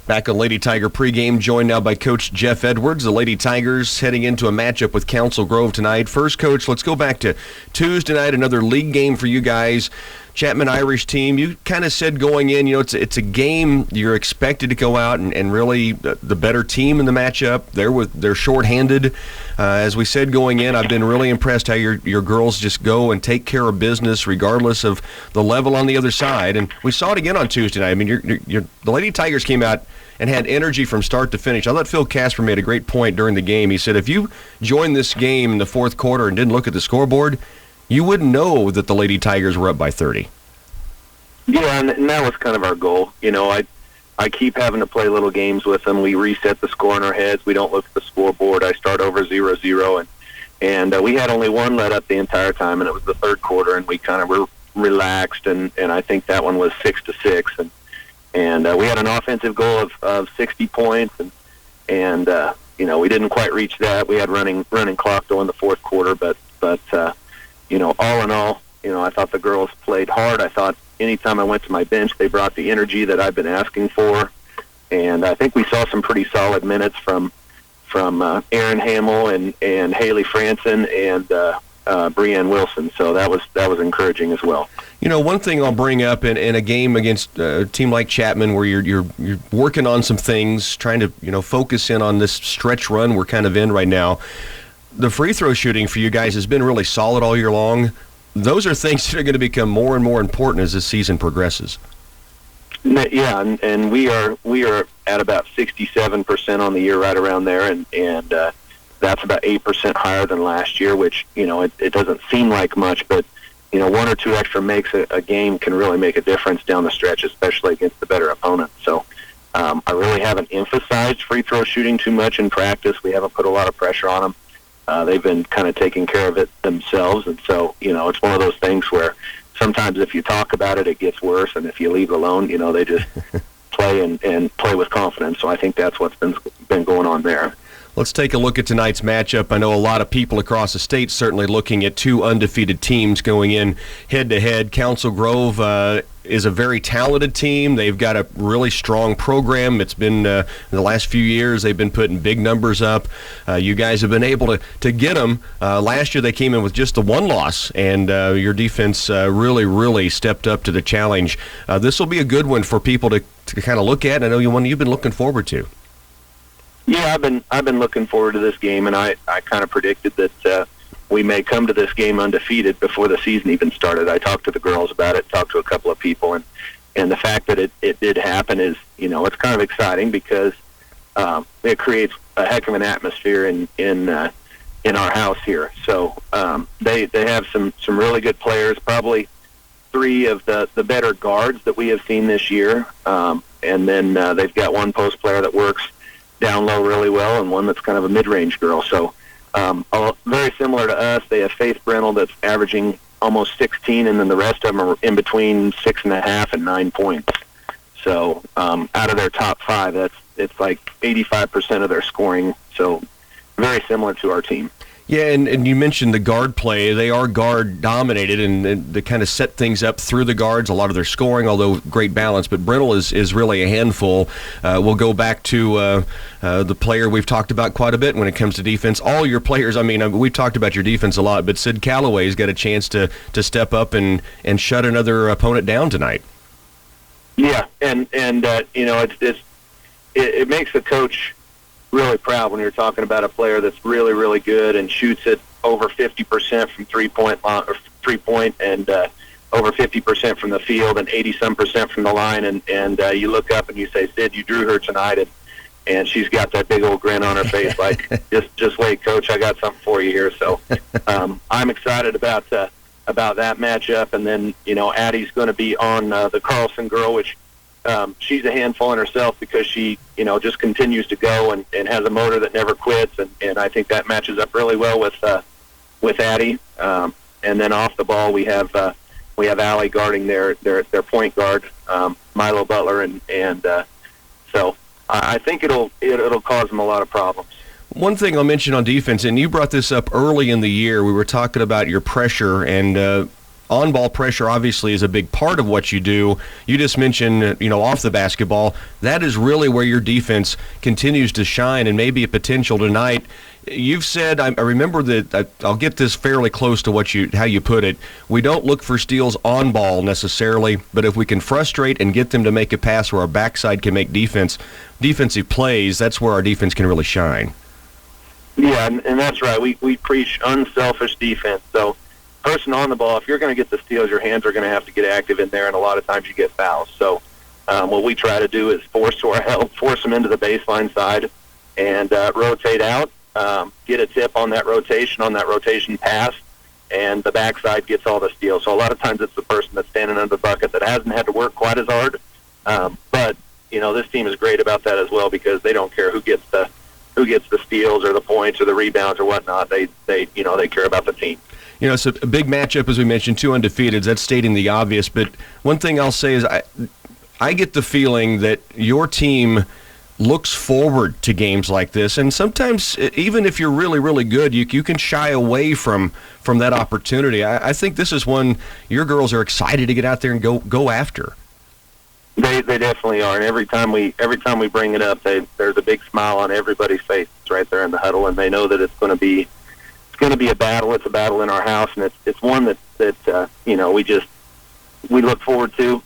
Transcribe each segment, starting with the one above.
Back on Lady Tiger pregame, joined now by Coach Jeff Edwards. The Lady Tigers heading into a matchup with Council Grove tonight. First, Coach, let's go back to Tuesday night, another league game for you guys. Chapman Irish team, you kind of said going in, it's a game you're expected to go out and really the better team in the matchup. They're shorthanded. As we said going in, I've been really impressed how your girls just go and take care of business regardless of the level on the other side. And we saw it again on Tuesday night. I mean, the Lady Tigers came out and had energy from start to finish. I thought Phil Casper made a great point during the game. He said, if you joined this game in the fourth quarter and didn't look at the scoreboard, you wouldn't know that the Lady Tigers were up by 30. Yeah, and that was kind of our goal. I keep having to play little games with them. We reset the score in our heads. We don't look at the scoreboard. I start over 0-0, and we had only one let up the entire time, and it was the third quarter, and we kind of were relaxed, and I think that one was 6-6, and we had an offensive goal of 60 points, and we didn't quite reach that. We had running clock though in the fourth quarter, but all in all, I thought the girls played hard. I thought anytime I went to my bench, they brought the energy that I've been asking for, and I think we saw some pretty solid minutes from Erin Hamill and Haley Franson and Breanne Wilson. So that was encouraging as well. One thing I'll bring up in a game against a team like Chapman, where you're working on some things, trying to focus in on this stretch run we're kind of in right now. The free throw shooting for you guys has been really solid all year long. Those are things that are going to become more and more important as this season progresses. Yeah, and we are at about 67% on the year, right around there, and that's about 8% higher than last year, which it doesn't seem like much, but one or two extra makes a game can really make a difference down the stretch, especially against the better opponents. So I really haven't emphasized free throw shooting too much in practice. We haven't put a lot of pressure on them. They've been kind of taking care of it themselves, and so it's one of those things where sometimes if you talk about it, it gets worse, and if you leave it alone, they just play and play with confidence. So I think that's what's been going on there. Let's take a look at tonight's matchup. I know a lot of people across the state certainly looking at two undefeated teams going in head-to-head. Council Grove is a very talented team. They've got a really strong program. It's been, in the last few years, they've been putting big numbers up. You guys have been able to get them. Last year they came in with just the one loss, and your defense really stepped up to the challenge. This will be a good one for people to kind of look at. I know you've been looking forward to. Yeah, I've been looking forward to this game, and I kind of predicted that we may come to this game undefeated before the season even started. I talked to the girls about it, talked to a couple of people, and the fact that it did happen is, it's kind of exciting because it creates a heck of an atmosphere in our house here. So they have some really good players, probably three of the better guards that we have seen this year, and then they've got one post player that works down low really well, and one that's kind of a mid-range girl. So very similar to us. They have Faith Brennell that's averaging almost 16, and then the rest of them are in between 6.5 and 9 points. So out of their top five, it's like 85% of their scoring. So very similar to our team. Yeah, and you mentioned the guard play. They are guard-dominated, and they kind of set things up through the guards, a lot of their scoring, although great balance. But Brennell is really a handful. We'll go back to the player we've talked about quite a bit when it comes to defense. All your players, we've talked about your defense a lot, but Sid Calloway's got a chance to step up and shut another opponent down tonight. Yeah, and it makes the coach really proud when you're talking about a player that's really, really good and shoots it over 50% from three-point and over 50% from the field and 80-some% from the line. And you look up and you say, Sid, you drew her tonight, and she's got that big old grin on her face like, just wait, Coach, I got something for you here. So I'm excited about that matchup. And then, Addie's going to be on the Carlson girl, which she's a handful in herself because she, just continues to go and has a motor that never quits, and I think that matches up really well with Addie. And then off the ball, we have Allie guarding their point guard, Milo Butler, and so I think it'll cause them a lot of problems. One thing I'll mention on defense, and you brought this up early in the year, we were talking about your pressure, and On-ball pressure obviously is a big part of what you do. You just mentioned, off the basketball, that is really where your defense continues to shine and maybe a potential tonight. You've said, I remember that, I'll get this fairly close to how you put it, we don't look for steals on ball necessarily, but if we can frustrate and get them to make a pass where our backside can make defensive plays, that's where our defense can really shine. Yeah, and that's right. We preach unselfish defense. So person on the ball, if you're going to get the steals, your hands are going to have to get active in there, and a lot of times you get fouls. So what we try to do is force them into the baseline side and rotate out. Get a tip on that rotation pass, and the backside gets all the steals. So a lot of times it's the person that's standing under the bucket that hasn't had to work quite as hard. But this team is great about that as well, because they don't care who gets the steals or the points or the rebounds or whatnot. They care about the team. It's a big matchup, as we mentioned, 2 undefeateds. That's stating the obvious. But one thing I'll say is I get the feeling that your team looks forward to games like this, and sometimes even if you're really, really good, you can shy away from that opportunity. I think this is one your girls are excited to get out there and go after. They definitely are, and every time we bring it up, there's a big smile on everybody's face. It's right there in the huddle, and they know that it's going to be a battle. It's a battle in our house, and it's one that we look forward to.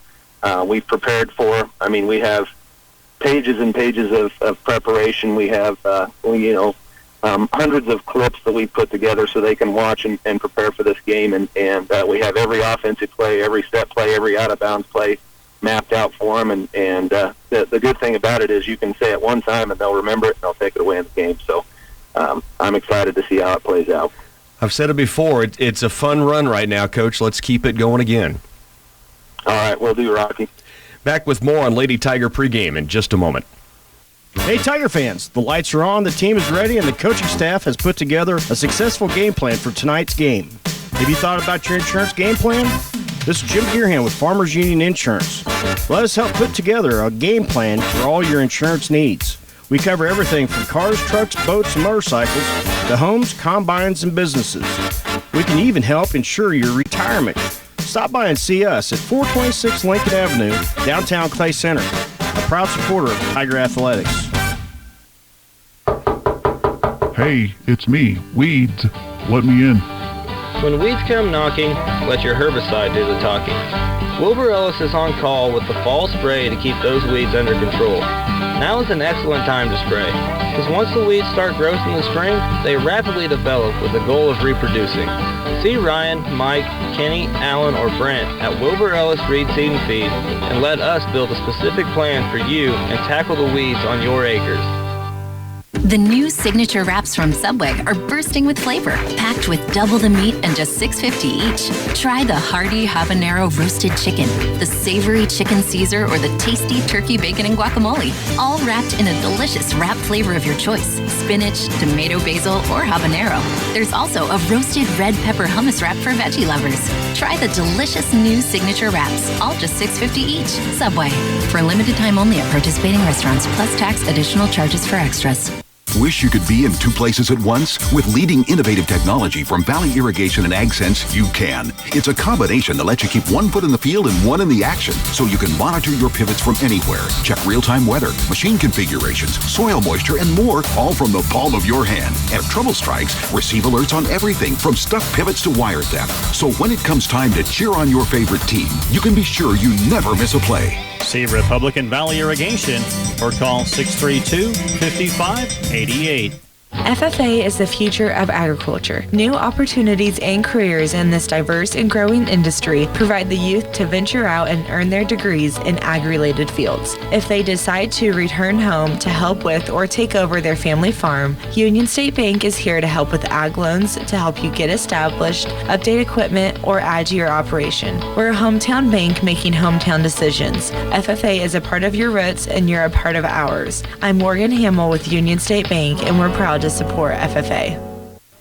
We've prepared for. I mean, we have pages and pages of preparation. We have hundreds of clips that we put together so they can watch and prepare for this game, and we have every offensive play, every set play, every out of bounds play mapped out for them. And the good thing about it is you can say it one time and they'll remember it and they'll take it away in the game. So I'm excited to see how it plays out. I've said it before, it's a fun run right now, Coach. Let's keep it going again. All right, we'll do, Rocky. Back with more on Lady Tiger pregame in just a moment. Hey, Tiger fans, the lights are on, the team is ready, and the coaching staff has put together a successful game plan for tonight's game. Have you thought about your insurance game plan? This is Jim Gearhan with Farmers Union Insurance. Let us help put together a game plan for all your insurance needs. We cover everything from cars, trucks, boats, and motorcycles to homes, combines, and businesses. We can even help insure your retirement. Stop by and see us at 426 Lincoln Avenue, downtown Clay Center. A proud supporter of Tiger Athletics. Hey, it's me, Weeds. Let me in. When weeds come knocking, let your herbicide do the talking. Wilbur Ellis is on call with the fall spray to keep those weeds under control. Now is an excellent time to spray, because once the weeds start growth in the spring, they rapidly develop with the goal of reproducing. See Ryan, Mike, Kenny, Alan, or Brent at Wilbur Ellis Reed Seed and Feed, and let us build a specific plan for you and tackle the weeds on your acres. The new signature wraps from Subway are bursting with flavor, packed with double the meat and just $6.50 each. Try the hearty habanero roasted chicken, the savory chicken Caesar, or the tasty turkey bacon and guacamole, all wrapped in a delicious wrap flavor of your choice: spinach, tomato basil, or habanero. There's also a roasted red pepper hummus wrap for veggie lovers. Try the delicious new signature wraps, all just $6.50 each. Subway. For a limited time only at participating restaurants, plus tax, additional charges for extras. Wish you could be in 2 places at once? With leading innovative technology from Valley Irrigation and AgSense, you can. It's a combination that lets you keep 1 foot in the field and 1 in the action, so you can monitor your pivots from anywhere. Check real-time weather, machine configurations, soil moisture, and more, all from the palm of your hand. And if trouble strikes, receive alerts on everything from stuck pivots to wire theft. So when it comes time to cheer on your favorite team, you can be sure you never miss a play. See Republican Valley Irrigation or call 632-5588. FFA is the future of agriculture. New opportunities and careers in this diverse and growing industry provide the youth to venture out and earn their degrees in ag-related fields. If they decide to return home to help with or take over their family farm, Union State Bank is here to help with ag loans to help you get established, update equipment, or add to your operation. We're a hometown bank making hometown decisions. FFA is a part of your roots and you're a part of ours. I'm Morgan Hamill with Union State Bank, and we're proud to support FFA.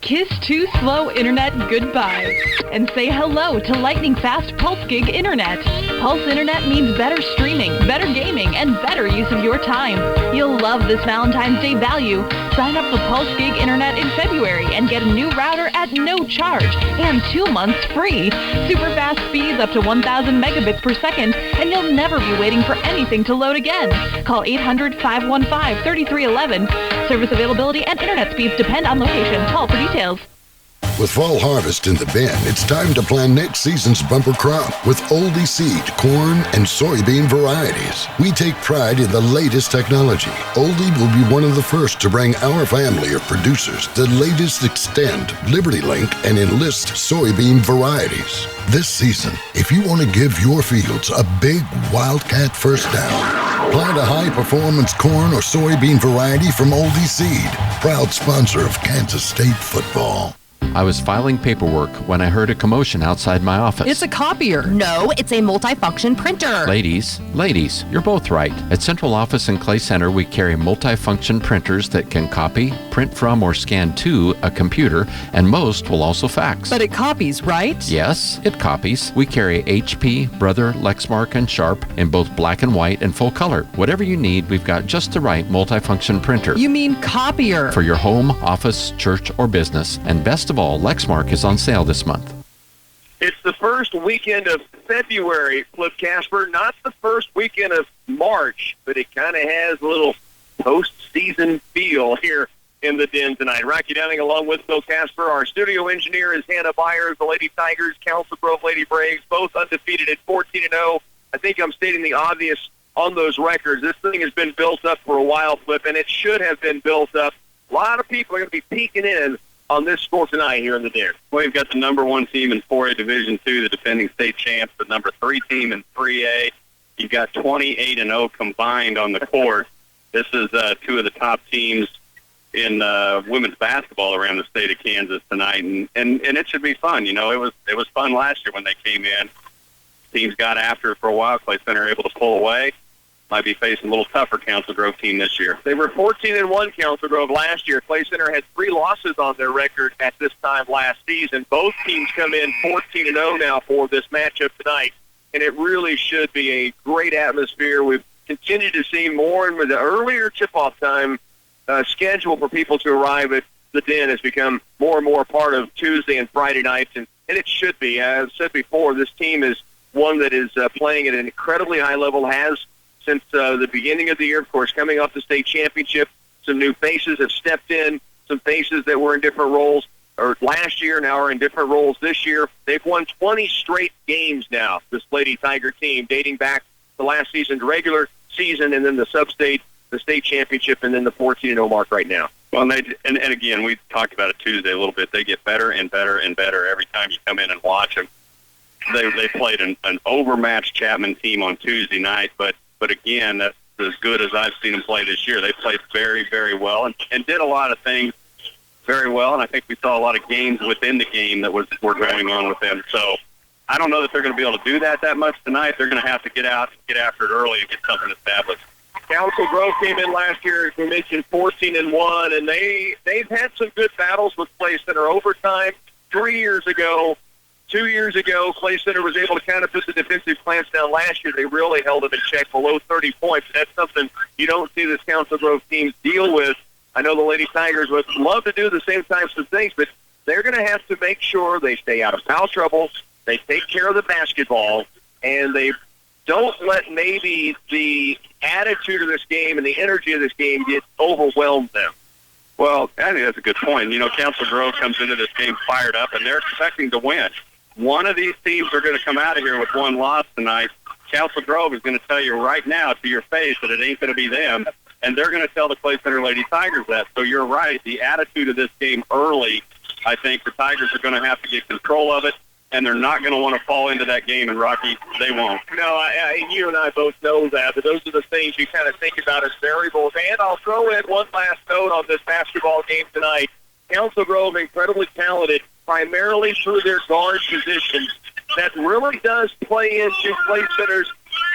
Kiss too slow internet goodbye and say hello to lightning fast pulse gig internet. Pulse Internet means better streaming, better gaming, and better use of your time. You'll love this Valentine's Day value. Sign up for Pulse Gig Internet in February and get a new router at no charge and 2 months free. Super fast speeds up to 1,000 megabits per second, and you'll never be waiting for anything to load again. Call 800-515-3311. Service availability and internet speeds depend on location. Call for details. With fall harvest in the bin, it's time to plan next season's bumper crop with Oldie seed, corn, and soybean varieties. We take pride in the latest technology. Oldie will be one of the first to bring our family of producers the latest Extend, Liberty Link, and Enlist soybean varieties. This season, if you want to give your fields a big Wildcat first down, plant a high-performance corn or soybean variety from Oldie Seed, proud sponsor of Kansas State football. I was filing paperwork when I heard a commotion outside my office. It's a copier. No, it's a multifunction printer. Ladies, you're both right. At Central Office and Clay Center, we carry multifunction printers that can copy, print from, or scan to a computer, and most will also fax. But it copies, right? Yes, it copies. We carry HP, Brother, Lexmark, and Sharp in both black and white and full color. Whatever you need, we've got just the right multifunction printer. You mean copier? For your home, office, church, or business. And best of all, Lexmark is on sale this month. It's the first weekend of February, Flip Casper, not the first weekend of March, but it kind of has a little postseason feel here in the Den tonight. Rocky Downing along with Bill Casper. Our studio engineer is Hannah Byers. The Lady Tigers, Council Grove Lady Braves, both undefeated at 14-0. I think I'm stating the obvious on those records. This thing has been built up for a while, Flip, and it should have been built up. A lot of people are going to be peeking in on this score tonight here in the Den. Well, you've got the number 1 team in 4A Division II, the defending state champs, the number 3 team in 3A. You've got 28-0 combined on the court. This is 2 of the top teams in women's basketball around the state of Kansas tonight, and it should be fun. You know, it was fun last year when they came in. Teams got after it for a while. Clay Center able to pull away. Might be facing a little tougher Council Grove team this year. They were 14-1 Council Grove last year. Clay Center had 3 losses on their record at this time last season. Both teams come in 14-0 now for this matchup tonight, and it really should be a great atmosphere. We've continued to see more, and with the earlier tip-off time schedule for people to arrive at the Den has become more and more part of Tuesday and Friday nights, and it should be. As I've said before, this team is one that is playing at an incredibly high level, has since the beginning of the year, of course, coming off the state championship. Some new faces have stepped in, some faces that were in different roles or last year now are in different roles this year. They've won 20 straight games now, this Lady Tiger team, dating back to last season's regular season and then the sub-state, the state championship, and then the 14-0 mark right now. Well, and again, we talked about it Tuesday a little bit. They get better and better and better every time you come in and watch them. They played an overmatched Chapman team on Tuesday night, but again, that's as good as I've seen them play this year. They played very, very well and did a lot of things very well, and I think we saw a lot of games within the game that were going on with them. So I don't know that they're going to be able to do that much tonight. They're going to have to get out, get after it early, and get something established. Council Grove came in last year, as we mentioned, 14-1, and they've had some good battles with Clay Center overtime. 2 years ago, Clay Center was able to kind of put the defensive clamps down. Last year, they really held them in check below 30 points. That's something you don't see this Council Grove team deal with. I know the Lady Tigers would love to do the same types of things, but they're going to have to make sure they stay out of foul trouble, they take care of the basketball, and they don't let maybe the attitude of this game and the energy of this game get overwhelm them. Well, I think that's a good point. You know, Council Grove comes into this game fired up, and they're expecting to win. One of these teams are going to come out of here with one loss tonight. Council Grove is going to tell you right now to your face that it ain't going to be them, and they're going to tell the Clay Center Lady Tigers that. So you're right. The attitude of this game early, I think the Tigers are going to have to get control of it, and they're not going to want to fall into that game, and Rocky, they won't. No, you and I both know that, but those are the things you kind of think about as variables. And I'll throw in one last note on this basketball game tonight. Council Grove, incredibly talented, primarily through their guard position. That really does play into Clay Center's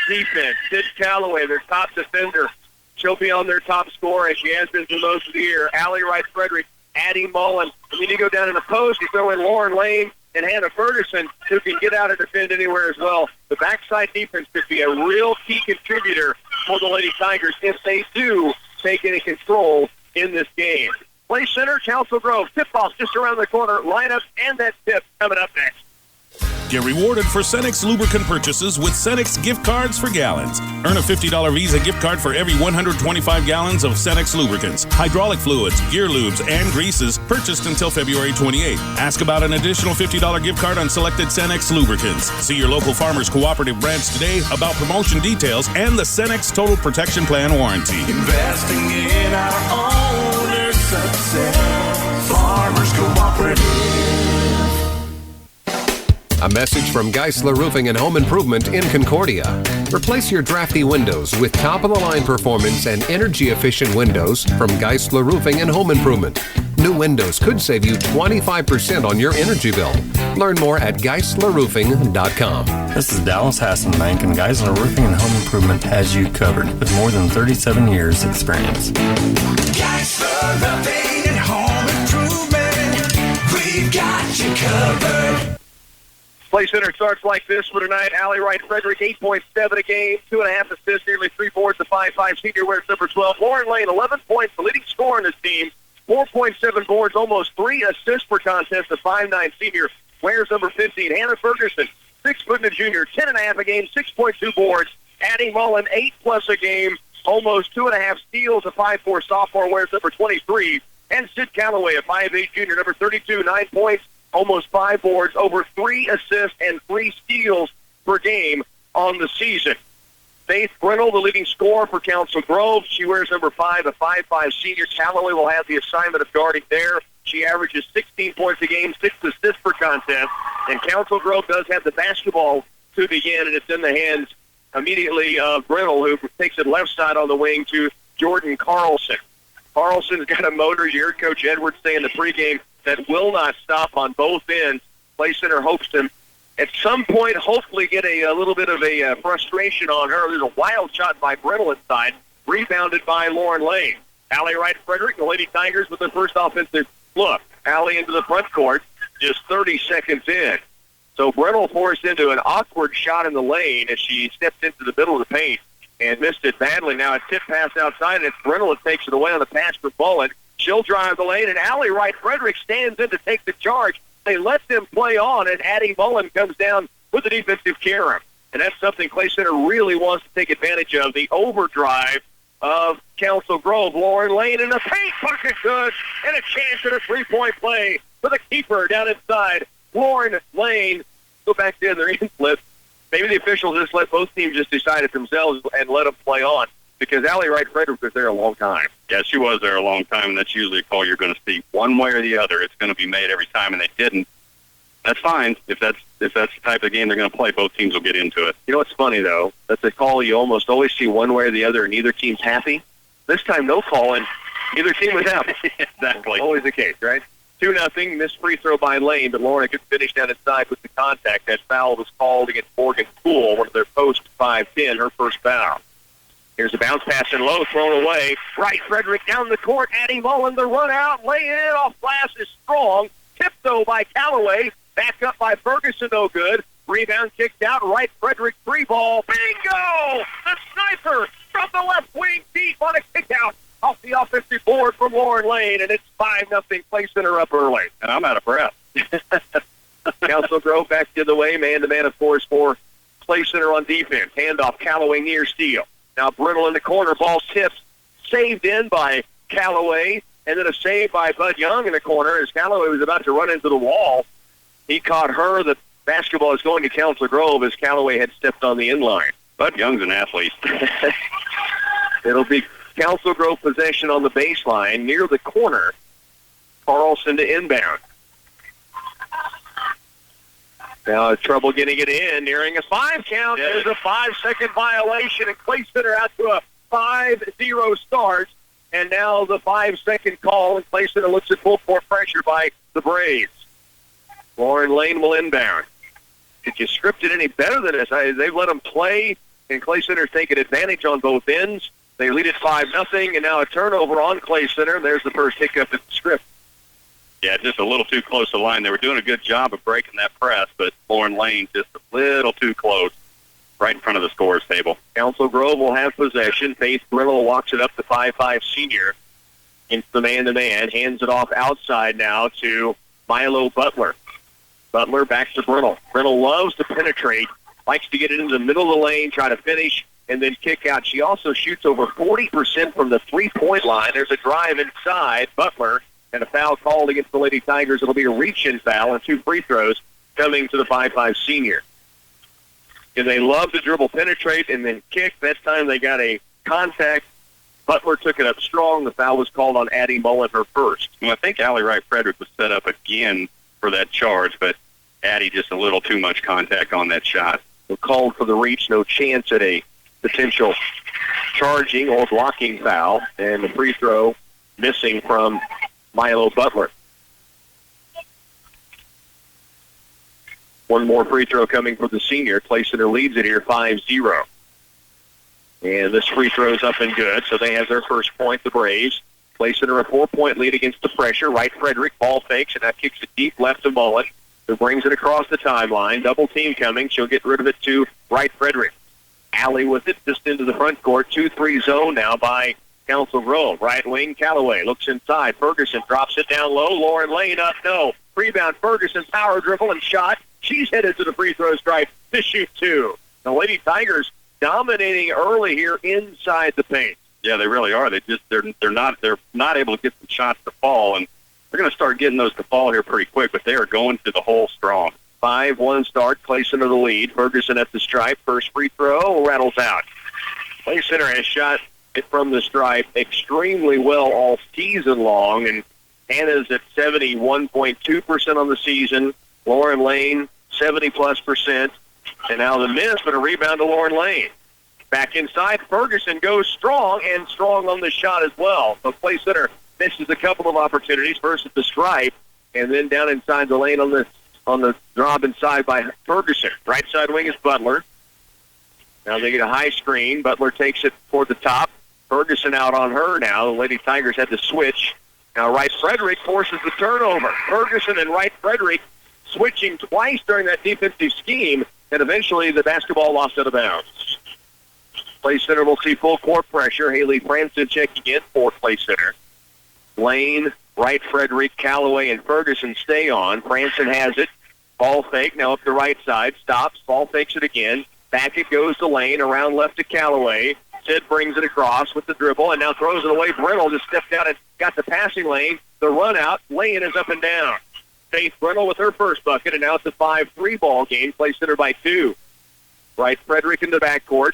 defense. Sid Calloway, their top defender, she'll be on their top scorer, as she has been for most of the year. Allie Wright Frederick, Addie Mullen. And then you go down in the post, you throw in Lauren Lane and Hannah Ferguson, who can get out and defend anywhere as well. The backside defense could be a real key contributor for the Lady Tigers if they do take any control in this game. Play Center, Council Grove, tip-off just around the corner, lineup, and that tip coming up next. Get rewarded for Cenex lubricant purchases with Cenex gift cards for gallons. Earn a $50 Visa gift card for every 125 gallons of Cenex lubricants, hydraulic fluids, gear lubes, and greases purchased until February 28th. Ask about an additional $50 gift card on selected Cenex lubricants. See your local Farmers Cooperative branch today about promotion details and the Cenex Total Protection Plan warranty. Investing in our owners' success. Farmers Cooperative. A message from Geisler Roofing and Home Improvement in Concordia. Replace your drafty windows with top-of-the-line performance and energy-efficient windows from Geisler Roofing and Home Improvement. New windows could save you 25% on your energy bill. Learn more at GeislerRoofing.com. This is Dallas Hassenbank, and Geisler Roofing and Home Improvement has you covered with more than 37 years experience. Geisler Roofing and Home Improvement, we've got you covered. Play Center starts like this for tonight. Allie Wright Frederick, 8.7 a game, 2.5 assists, nearly 3 boards, a 5.5 senior, wears number 12. Lauren Lane, 11 points, the leading scorer in this team, 4.7 boards, almost 3 assists per contest, a 5'9 senior, wears number 15. Hannah Ferguson, 6 foot and a junior, 10.5 a game, 6.2 boards. Addie Mullen, 8+ a game, almost 2.5 steals, a 5'4 sophomore, wears number 23. And Sid Calloway, a 5'8 junior, number 32, 9 points, almost 5 boards, over 3 assists and 3 steals per game on the season. Faith Grinnell, the leading scorer for Council Grove. She wears number 5, a 5'5 senior. Calloway will have the assignment of guarding there. She averages 16 points a game, 6 assists per contest. And Council Grove does have the basketball to begin, and it's in the hands immediately of Grinnell, who takes it left side on the wing to Jordan Carlson. Carlson's got a motor. You heard Coach Edwards say in the pregame that will not stop on both ends. Play Center hopes to, at some point, hopefully get a little bit of a frustration on her. There's a wild shot by Brittle inside, rebounded by Lauren Lane. Allie Wright Frederick, the Lady Tigers with their first offensive look. Allie into the front court, just 30 seconds in. So Brittle forced into an awkward shot in the lane as she stepped into the middle of the paint and missed it badly. Now a tip pass outside, and it's Brittle that takes it away on the pass for Mullen. She'll drive the lane, and Allie Wright Frederick stands in to take the charge. They let them play on, and Addie Mullen comes down with the defensive carry. And that's something Clay Center really wants to take advantage of, the overdrive of Council Grove. Lauren Lane in the paint, bucket good, and a chance at a three-point play for the keeper down inside. Lauren Lane, go back to their in-flip. Maybe the officials just let both teams just decide it themselves and let them play on, because Allie Wright Frederick was there a long time. Yeah, she was there a long time, and that's usually a call you're going to see one way or the other. It's going to be made every time, and they didn't. That's fine. If that's the type of game they're going to play, both teams will get into it. You know what's funny, though? That's a call you almost always see one way or the other, and neither team's happy. This time, no call, and neither team was happy. Exactly. Always the case, right? 2-0, missed free throw by Lane, but Lauren could finish down inside with the contact. That foul was called against Morgan Poole, one of their post 5-10, her first foul. Here's a bounce pass and low, thrown away. Wright Frederick down the court. Addie Mullen, the run out, lay in off glass is strong. Tipped, though, by Calloway. Back up by Ferguson, no good. Rebound kicked out. Wright Frederick, 3-ball. Bingo! The sniper from the left wing deep on a kick out off the offensive board from Lauren Lane, and it's 5-0. Play Center up early. And I'm out of breath. Council Grove back the other way. Man-to-man, of course, for Play Center on defense. Handoff, Calloway near steal. Now Brittle in the corner, ball tips, saved in by Calloway, and then a save by Bud Young in the corner as Calloway was about to run into the wall. He caught her. The basketball is going to Council Grove as Calloway had stepped on the inline. Bud Young's an athlete. It'll be Council Grove possession on the baseline near the corner. Carlson to inbound. Now trouble getting it in, nearing a 5 count. Yes. There's a 5-second violation, and Clay Center out to a 5-0 start. And now the 5-second call, and Clay Center looks at full court pressure by the Braves. Lauren Lane will inbound. Did you script it any better than this? They've let them play, and Clay Center's taking advantage on both ends. They lead it 5-0, and now a turnover on Clay Center. There's the first hiccup in the script. Yeah, just a little too close to the line. They were doing a good job of breaking that press, but Lauren Lane just a little too close, right in front of the scorer's table. Council Grove will have possession. Faith Grinnell walks it up to 5'5" senior into the man-to-man. Hands it off outside now to Milo Butler. Butler back to Grinnell. Grinnell loves to penetrate, likes to get it into the middle of the lane, try to finish, and then kick out. She also shoots over 40% from the three-point line. There's a drive inside. Butler, and a foul called against the Lady Tigers. It'll be a reach-in foul and 2 free throws coming to the 5'5" senior. And they love to dribble, penetrate, and then kick. That time they got a contact. Butler took it up strong. The foul was called on Addie Mullen, her first. Well, I think Allie Wright-Frederick was set up again for that charge, but Addie just a little too much contact on that shot. So called for the reach, no chance at a potential charging or blocking foul, and the free throw missing from Milo Butler. One more free throw coming for the senior. Clay Center leads it here 5-0. And this free throw is up and good, so they have their first point, the Braves. Clay Center a 4-point lead against the pressure. Wright-Frederick ball fakes, and that kicks it deep left to Mullen, who brings it across the timeline. Double team coming. She'll get rid of it to Wright-Frederick. Alley with it just into the front court. 2-3 zone now by Council Grove. Right wing, Callaway looks inside. Ferguson drops it down low. Lauren Lane up, no. Rebound, Ferguson, power dribble and shot. She's headed to the free throw stripe to shoot 2. The Lady Tigers dominating early here inside the paint. Yeah, they really are. They're not able to get some shots to fall, and they're going to start getting those to fall here pretty quick, but they are going to the hole strong. 5-1 start, Clay Center the lead. Ferguson at the stripe. First free throw rattles out. Clay Center has shot it from the stripe extremely well all season long, and Hannah's at 71.2% on the season. Lauren Lane, 70+%. And now the miss, but a rebound to Lauren Lane. Back inside, Ferguson goes strong, and strong on the shot as well. So Clay Center misses a couple of opportunities, first at the stripe, and then down inside the lane on the drop inside by Ferguson. Right side wing is Butler. Now they get a high screen. Butler takes it toward the top. Ferguson out on her now. The Lady Tigers had to switch. Now Wright-Frederick forces the turnover. Ferguson and Wright-Frederick switching twice during that defensive scheme, and eventually the basketball lost out of bounds. Clay Center will see full court pressure. Haley Franson checking in for Clay Center. Lane, Wright-Frederick, Callaway, and Ferguson stay on. Franson has it. Ball fake, now up the right side. Stops, ball fakes it again. Back it goes to Lane, around left to Callaway. Sid brings it across with the dribble, and now throws it away. Brindle just stepped out and got the passing lane. The run out, Lane is up and down. Faith Brindle with her first bucket, and now it's a 5-3 ball game. Clay Center by 2. Wright-Frederick in the backcourt.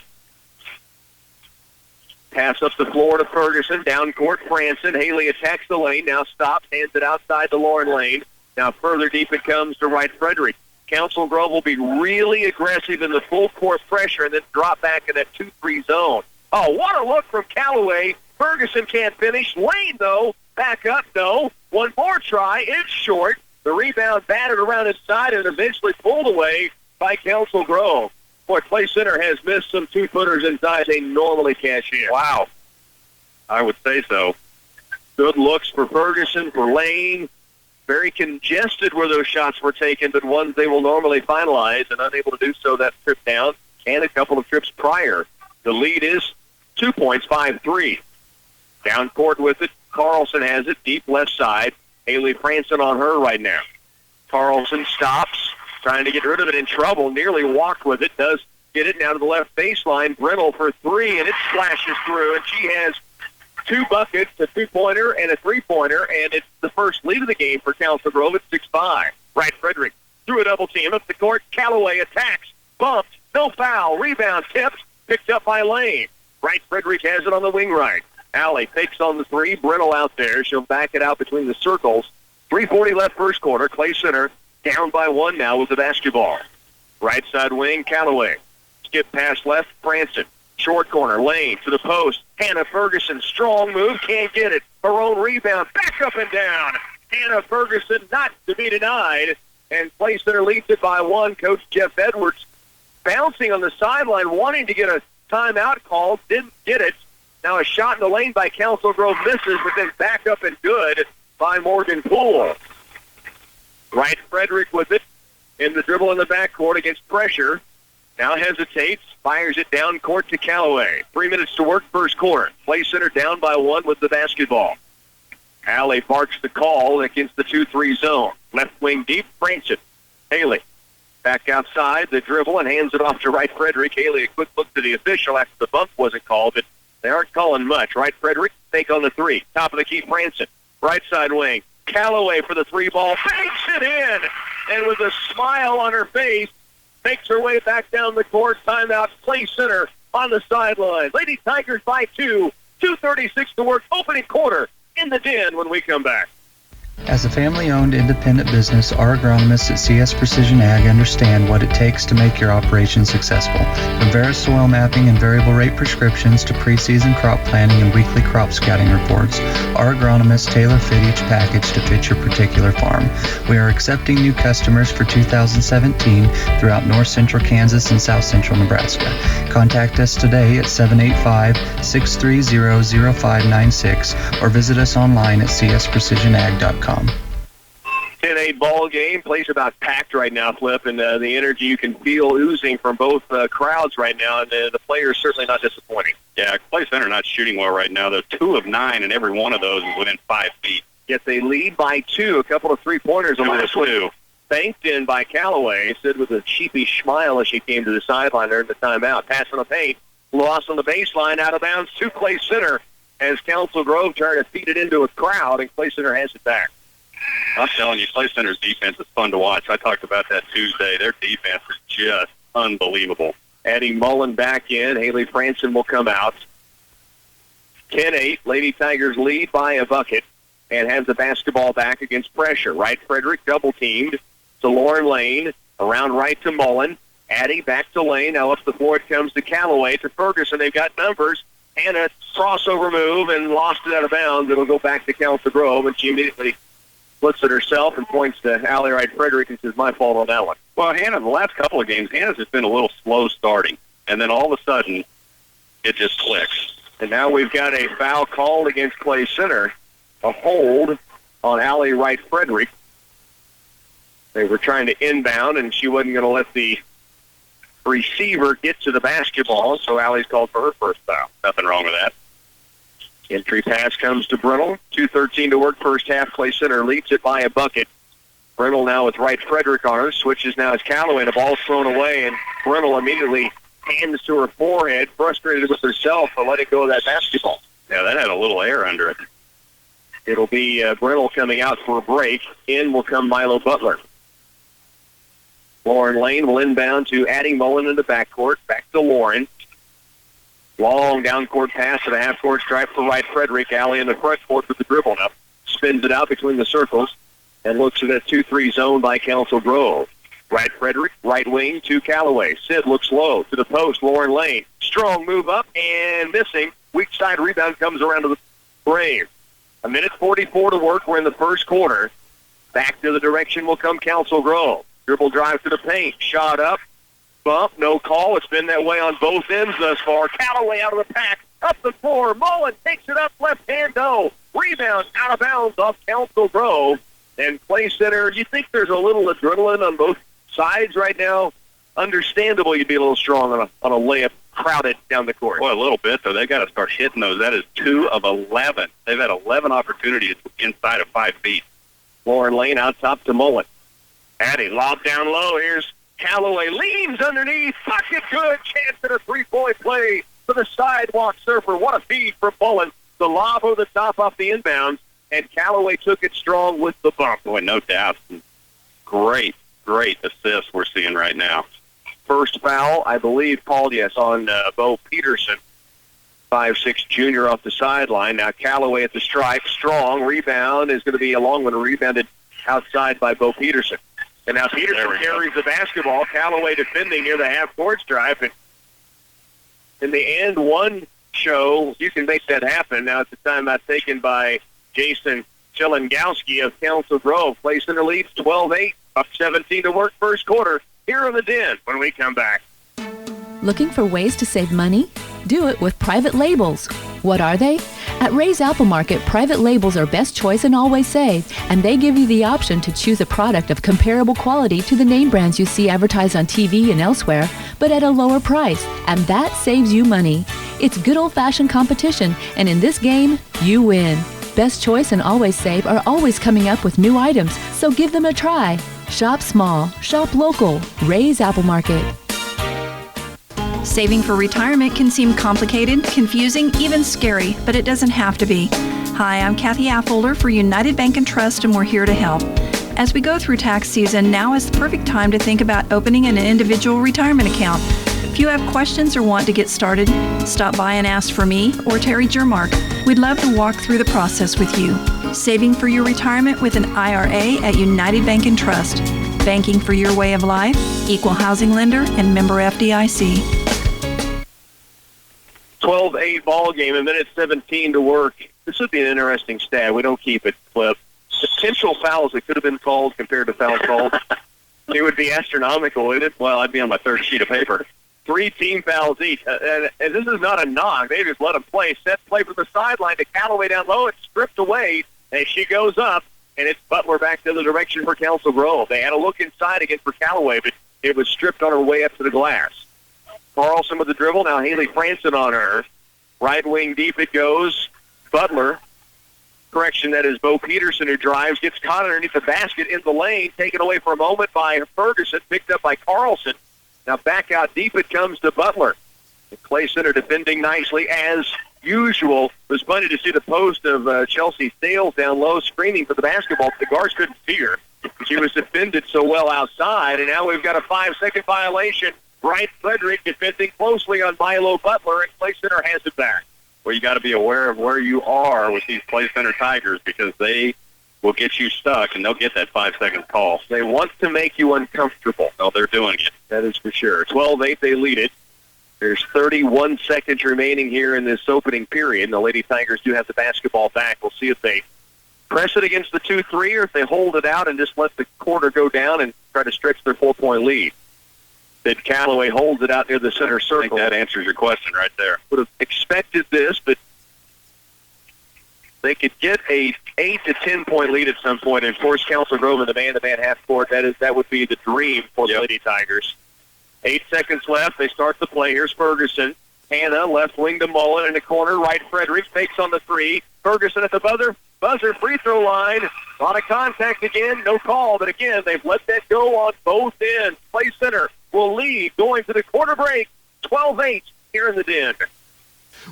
Pass up the floor to Ferguson. Down court, Franson. Haley attacks the lane. Now stops. Hands it outside to Lauren Lane. Now further deep it comes to Wright-Frederick. Council Grove will be really aggressive in the full court pressure and then drop back in that 2-3 zone. Oh, what a look from Callaway. Ferguson can't finish. Lane, though, back up, no. One more try. It's short. The rebound battered around inside and eventually pulled away by Council Grove. Boy, Clay Center has missed some 2-footers inside they normally cash in. Wow. I would say so. Good looks for Ferguson, for Lane. Very congested where those shots were taken, but ones they will normally finalize and unable to do so that trip down and a couple of trips prior. The lead is 2 points, 5-3. Down court with it. Carlson has it, deep left side. Haley Franson on her right now. Carlson stops, trying to get rid of it, in trouble. Nearly walked with it. Does get it now to the left baseline. Brindle for 3, and it splashes through. And she has 2 buckets, a 2-pointer and a 3-pointer, and it's the first lead of the game for Council Grove at 6-5. Wright-Frederick through a double team. Up the court, Callaway attacks. Bumped, no foul. Rebound tipped, picked up by Lane. Wright-Frederick has it on the wing right. Alley takes on the 3. Brindle out there. She'll back it out between the circles. 3:40 left first quarter. Clay Center down by 1 now with the basketball. Right side wing, Callaway. Skip pass left, Franson. Short corner, Lane to the post. Hannah Ferguson, strong move, can't get it. Her own rebound, back up and down. Hannah Ferguson not to be denied. And Clay Center leads it by 1. Coach Jeff Edwards bouncing on the sideline, wanting to get a timeout called. Didn't get it. Now a shot in the lane by Council Grove misses, but then back up and good by Morgan Poole. Wright Frederick with it in the dribble in the backcourt against pressure. Now hesitates, fires it down court to Callaway. 3 minutes to work, first quarter. Play center down by 1 with the basketball. Haley barks the call against the 2-3 zone. Left wing deep, Francis. Haley back outside, the dribble, and hands it off to Wright Frederick. Haley, a quick look to the official after the bump wasn't called, but they aren't calling much. Wright Frederick, take on the 3. Top of the key, Francis. Right side wing. Callaway for the 3 ball. Banks it in! And with a smile on her face, makes her way back down the court. Timeout, play center on the sideline. Lady Tigers by 2. 2:36 to work. Opening quarter in the Den when we come back. As a family-owned independent business, our agronomists at CS Precision Ag understand what it takes to make your operation successful. From Vera soil mapping and variable rate prescriptions to preseason crop planning and weekly crop scouting reports, our agronomists tailor-fit each package to fit your particular farm. We are accepting new customers for 2017 throughout north central Kansas and south central Nebraska. Contact us today at 785-630-0596 or visit us online at csprecisionag.com. 10-8 ball game. Place about packed right now, Flip, and the energy you can feel oozing from both crowds right now, and the players certainly not disappointing. Yeah, Clay Center not shooting well right now. They're 2 of 9, and every one of those is within 5 feet. Yet they lead by 2. A couple of three-pointers on this one. Banked in by Callaway. Stood with a sheepish smile as she came to the sideline there in the timeout. Pass on the paint. Lost on the baseline, out of bounds to Clay Center as Council Grove trying to feed it into a crowd, and Clay Center has it back. I'm telling you, Clay Center's defense is fun to watch. I talked about that Tuesday. Their defense is just unbelievable. Adding Mullen back in. Haley Franson will come out. 10-8. Lady Tigers lead by a bucket and has the basketball back against pressure. Wright Frederick double-teamed to Lauren Lane. Around right to Mullen. Addie back to Lane. Now up the floor it comes to Callaway. To Ferguson. They've got numbers. And a crossover move and lost it out of bounds. It'll go back to Council Grove, and she immediately looks at herself and points to Allie Wright Frederick and says, my fault on that one. Well, Hannah, the last couple of games, Hannah's just been a little slow starting. And then all of a sudden, it just clicks. And now we've got a foul called against Clay Center. A hold on Allie Wright Frederick. They were trying to inbound, and she wasn't going to let the receiver get to the basketball, so Allie's called for her first foul. Nothing wrong with that. Entry pass comes to Brindle. 2:13 to work first half. Clay Center leads it by a bucket. Brindle now with Wright Frederick on her. Switches now as Callaway. The ball's thrown away, and Brindle immediately hands to her forehead, frustrated with herself for letting go of that basketball. Yeah, that had a little air under it. It'll be Brindle coming out for a break. In will come Milo Butler. Lauren Lane will inbound to Addie Mullen in the backcourt. Back to Lauren. Long down-court pass to the half-court stripe for Wright Frederick. Allie in the front court with the dribble now. Spins it out between the circles and looks at a 2-3 zone by Council Grove. Wright Frederick, right wing to Callaway. Sid looks low to the post. Lauren Lane. Strong move up and missing. Weak side rebound comes around to the Braves. 1:44 to work. We're in the first quarter. Back to the direction will come Council Grove. Dribble drive to the paint. Shot up. Bump. No call. It's been that way on both ends thus far. Callaway out of the pack. Up the floor. Mullen takes it up. Left hand. No. Rebound out of bounds off Council Grove. And Clay Center, you think there's a little adrenaline on both sides right now? Understandable you'd be a little strong on a layup crowded down the court. Well, a little bit, though. They've got to start hitting those. That is 2 of 11. They've had 11 opportunities inside of 5 feet. Lauren Lane out top to Mullen. Addie, lob down low. Here's Callaway. Leans underneath. Pocket good. Chance at a three-point play for the sidewalk surfer. What a feed from Mullen. The lob over the top off the inbounds, and Callaway took it strong with the bump. Boy, no doubt. Great assist we're seeing right now. First foul, I believe, called, yes, on Bo Peterson. 5'6" junior off the sideline. Now Callaway at the stripe. Strong. Rebound is going to be a long one. Rebounded outside by Bo Peterson. And now Peterson carries the basketball. Callaway defending near the half-court stripe. And in the end, one show, you can make that happen. Now it's a timeout taken by Jason Chelengowski of Council Grove. Clay Center leads 12-8. Up 17 to work first quarter. Here in the Den when we come back. Looking for ways to save money? Do it with private labels. What are they? At Ray's Apple Market, private labels are best choice and always save, and they give you the option to choose a product of comparable quality to the name brands you see advertised on TV and elsewhere, but at a lower price, and that saves you money. It's good old-fashioned competition, and in this game, you win. Best Choice and Always Save are always coming up with new items, so give them a try. Shop small, shop local. Ray's Apple Market. Saving for retirement can seem complicated, confusing, even scary, but it doesn't have to be. Hi, I'm Kathy Affolter for United Bank and Trust, and we're here to help. As we go through tax season, now is the perfect time to think about opening an individual retirement account. If you have questions or want to get started, stop by and ask for me or Terry Jermark. We'd love to walk through the process with you. Saving for your retirement with an IRA at United Bank and Trust. Banking for your way of life, equal housing lender, and member FDIC. 12-8 ball game, a minute 17 to work. This would be an interesting stat. We don't keep it, Cliff. Potential fouls that could have been called compared to fouls called. It would be astronomical, wouldn't it? Well, I'd be on my third sheet of paper. 3 team fouls each. And this is not a knock. They just let them play. Set play from the sideline to Callaway down low. It's stripped away, and she goes up, and it's Butler back to the direction for Council Grove. They had a look inside again for Callaway, but it was stripped on her way up to the glass. Carlson with the dribble. Now Haley Franson on her. Right wing deep it goes. Butler. Correction, that is Bo Peterson who drives. Gets caught underneath the basket in the lane. Taken away for a moment by Ferguson. Picked up by Carlson. Now back out deep it comes to Butler. The Clay Center defending nicely as usual. It was funny to see the post of Chelsea Sales down low screaming for the basketball. The guards couldn't see her. She was defended so well outside. And now we've got a 5-second violation. Bryce Frederick defending closely on Milo Butler, and Clay Center has it back. Well, you got to be aware of where you are with these Clay Center Tigers because they will get you stuck, and they'll get that 5-second call. They want to make you uncomfortable. Oh, they're doing it. That is for sure. 12-8, they lead it. There's 31 seconds remaining here in this opening period, and the Lady Tigers do have the basketball back. We'll see if they press it against the 2-3 or if they hold it out and just let the quarter go down and try to stretch their 4-point lead. That Callaway holds it out near the center circle. I think that answers your question right there. Would have expected this, but they could get a 8 to 10 point lead at some point and force Council Grove in the man-to-man half court. That would be the dream for the Lady Tigers. 8 seconds left. They start the play. Here's Ferguson. Hannah, left wing to Mullen in the corner. Right, Frederick fakes on the 3. Ferguson at the buzzer free throw line. A lot of contact again. No call, but again, they've let that go on both ends. Clay Center will lead going to the quarter break. 12-8 here in the Den.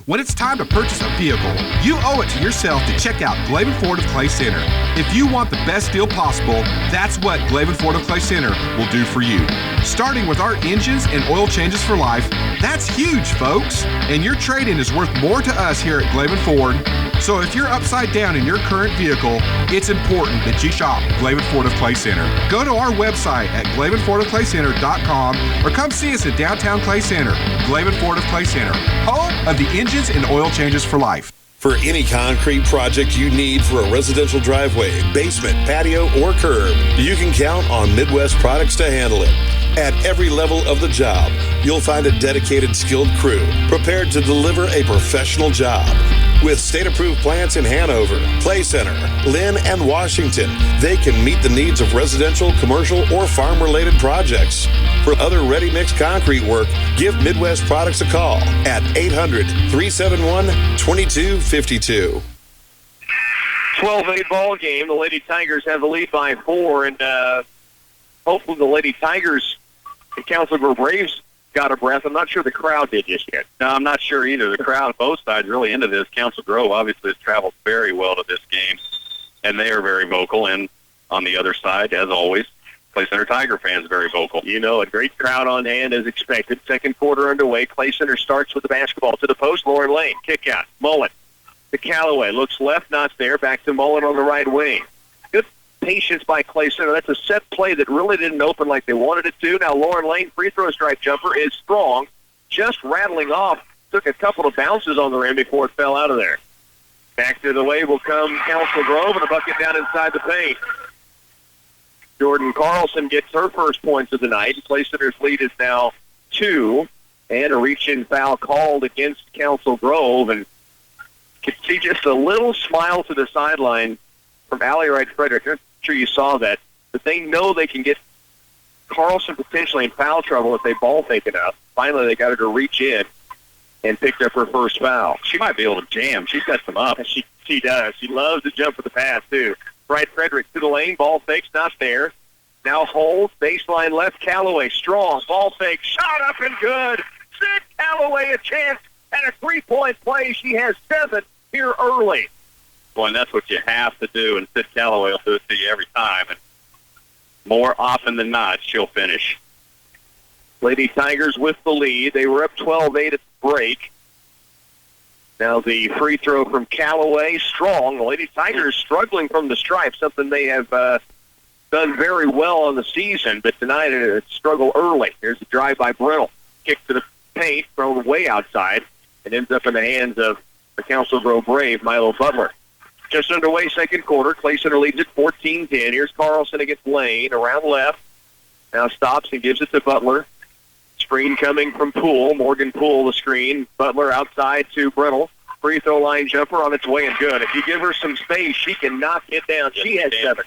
When it's time to purchase a vehicle, you owe it to yourself to check out Glavin Ford of Clay Center. If you want the best deal possible, that's what Glavin Ford of Clay Center will do for you. Starting with our engines and oil changes for life, that's huge, folks. And your trade-in is worth more to us here at Glavin Ford. So if you're upside down in your current vehicle, it's important that you shop Glavin Ford of Clay Center. Go to our website at GlavinFordofClayCenter.com or come see us at downtown Clay Center. Glavin Ford of Clay Center, home of the engines and oil changes for life. For any concrete project you need for a residential driveway, basement, patio, or curb, you can count on Midwest Products to handle it. At every level of the job, you'll find a dedicated, skilled crew prepared to deliver a professional job. With state-approved plants in Hanover, Clay Center, Lynn, and Washington, they can meet the needs of residential, commercial, or farm-related projects. For other ready-mix concrete work, give Midwest Products a call at 800-371-2252. 12-8 ball game. The Lady Tigers have the lead by 4, and hopefully the Lady Tigers and Council Grove Braves got a breath. I'm not sure the crowd did just yet. No, I'm not sure either. The crowd, both sides, really into this. Council Grove obviously has traveled very well to this game, and they are very vocal. And on the other side, as always, Clay Center Tiger fans very vocal. You know, a great crowd on hand as expected. Second quarter underway. Clay Center starts with the basketball to the post. Lauren Lane, kick out. Mullen to Callaway. Looks left, not there. Back to Mullen on the right wing. Good patience by Clay Center. That's a set play that really didn't open like they wanted it to. Now Lauren Lane, free throw strike jumper is strong. Just rattling off. Took a couple of bounces on the rim before it fell out of there. Back to the way will come Council Grove and a bucket down inside the paint. Jordan Carlson gets her first points of the night. Clay Center's lead is now 2. And a reach-in foul called against Council Grove. And Could see just a little smile to the sideline from Allie Wright Frederick. I'm sure you saw that. But they know they can get Carlson potentially in foul trouble if they ball fake enough. Finally, they got her to reach in and picked up her first foul. She might be able to jam. She's got some up. She does. She loves to jump for the pass, too. Wright Frederick to the lane. Ball fake's not there. Now holds. Baseline left. Calloway strong. Ball fake. Shot up and good. Sid Calloway a chance at a three-point play. She has 7 here early. Boy, and that's what you have to do, and Sid Calloway will do it to you every time. And more often than not, she'll finish. Lady Tigers with the lead. They were up 12-8 at the break. Now the free throw from Calloway, strong. The Lady Tigers struggling from the stripe, something they have done very well on the season, but tonight it struggled early. Here's the drive by Brittle. Kick to the paint, thrown way outside, and ends up in the hands of the Council Grove Brave, Milo Butler. Just underway, second quarter. Clay Center leads at 14-10. Here's Carlson against Lane, around left. Now stops and gives it to Butler. Screen coming from Poole. Morgan Poole, the screen. Butler outside to Brittle. Free throw line jumper on its way and good. If you give her some space, she can knock it down. She has 7.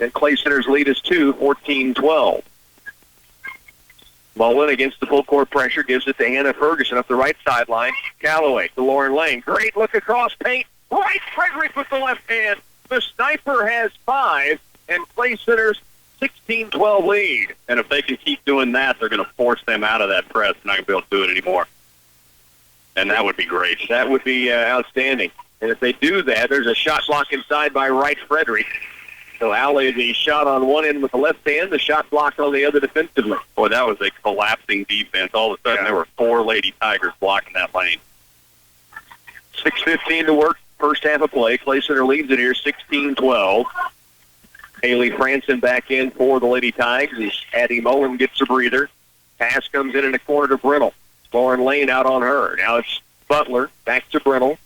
And Clay Center's lead is 2, 14-12. Mullen against the full court pressure gives it to Hannah Ferguson up the right sideline. Calloway to Lauren Lane. Great look across paint. Wright Frederick with the left hand. The sniper has 5, and Clay Center's 16-12 lead. And if they can keep doing that, they're going to force them out of that press. They're not going to be able to do it anymore. And that would be great. That would be outstanding. And if they do that, there's a shot block inside by Wright Frederick. So Allie, the shot on one end with the left hand, the shot blocked on the other defensively. Boy, that was a collapsing defense. All of a sudden, there were 4 Lady Tigers blocking that lane. 6:15 to work, first half of play. Clay Center leads it here, 16-12. Haley Franson back in for the Lady Tigers as Addie Mullen gets a breather. Pass comes in the corner to Brittle. Lauren Lane out on her. Now it's Butler, back to Brittle.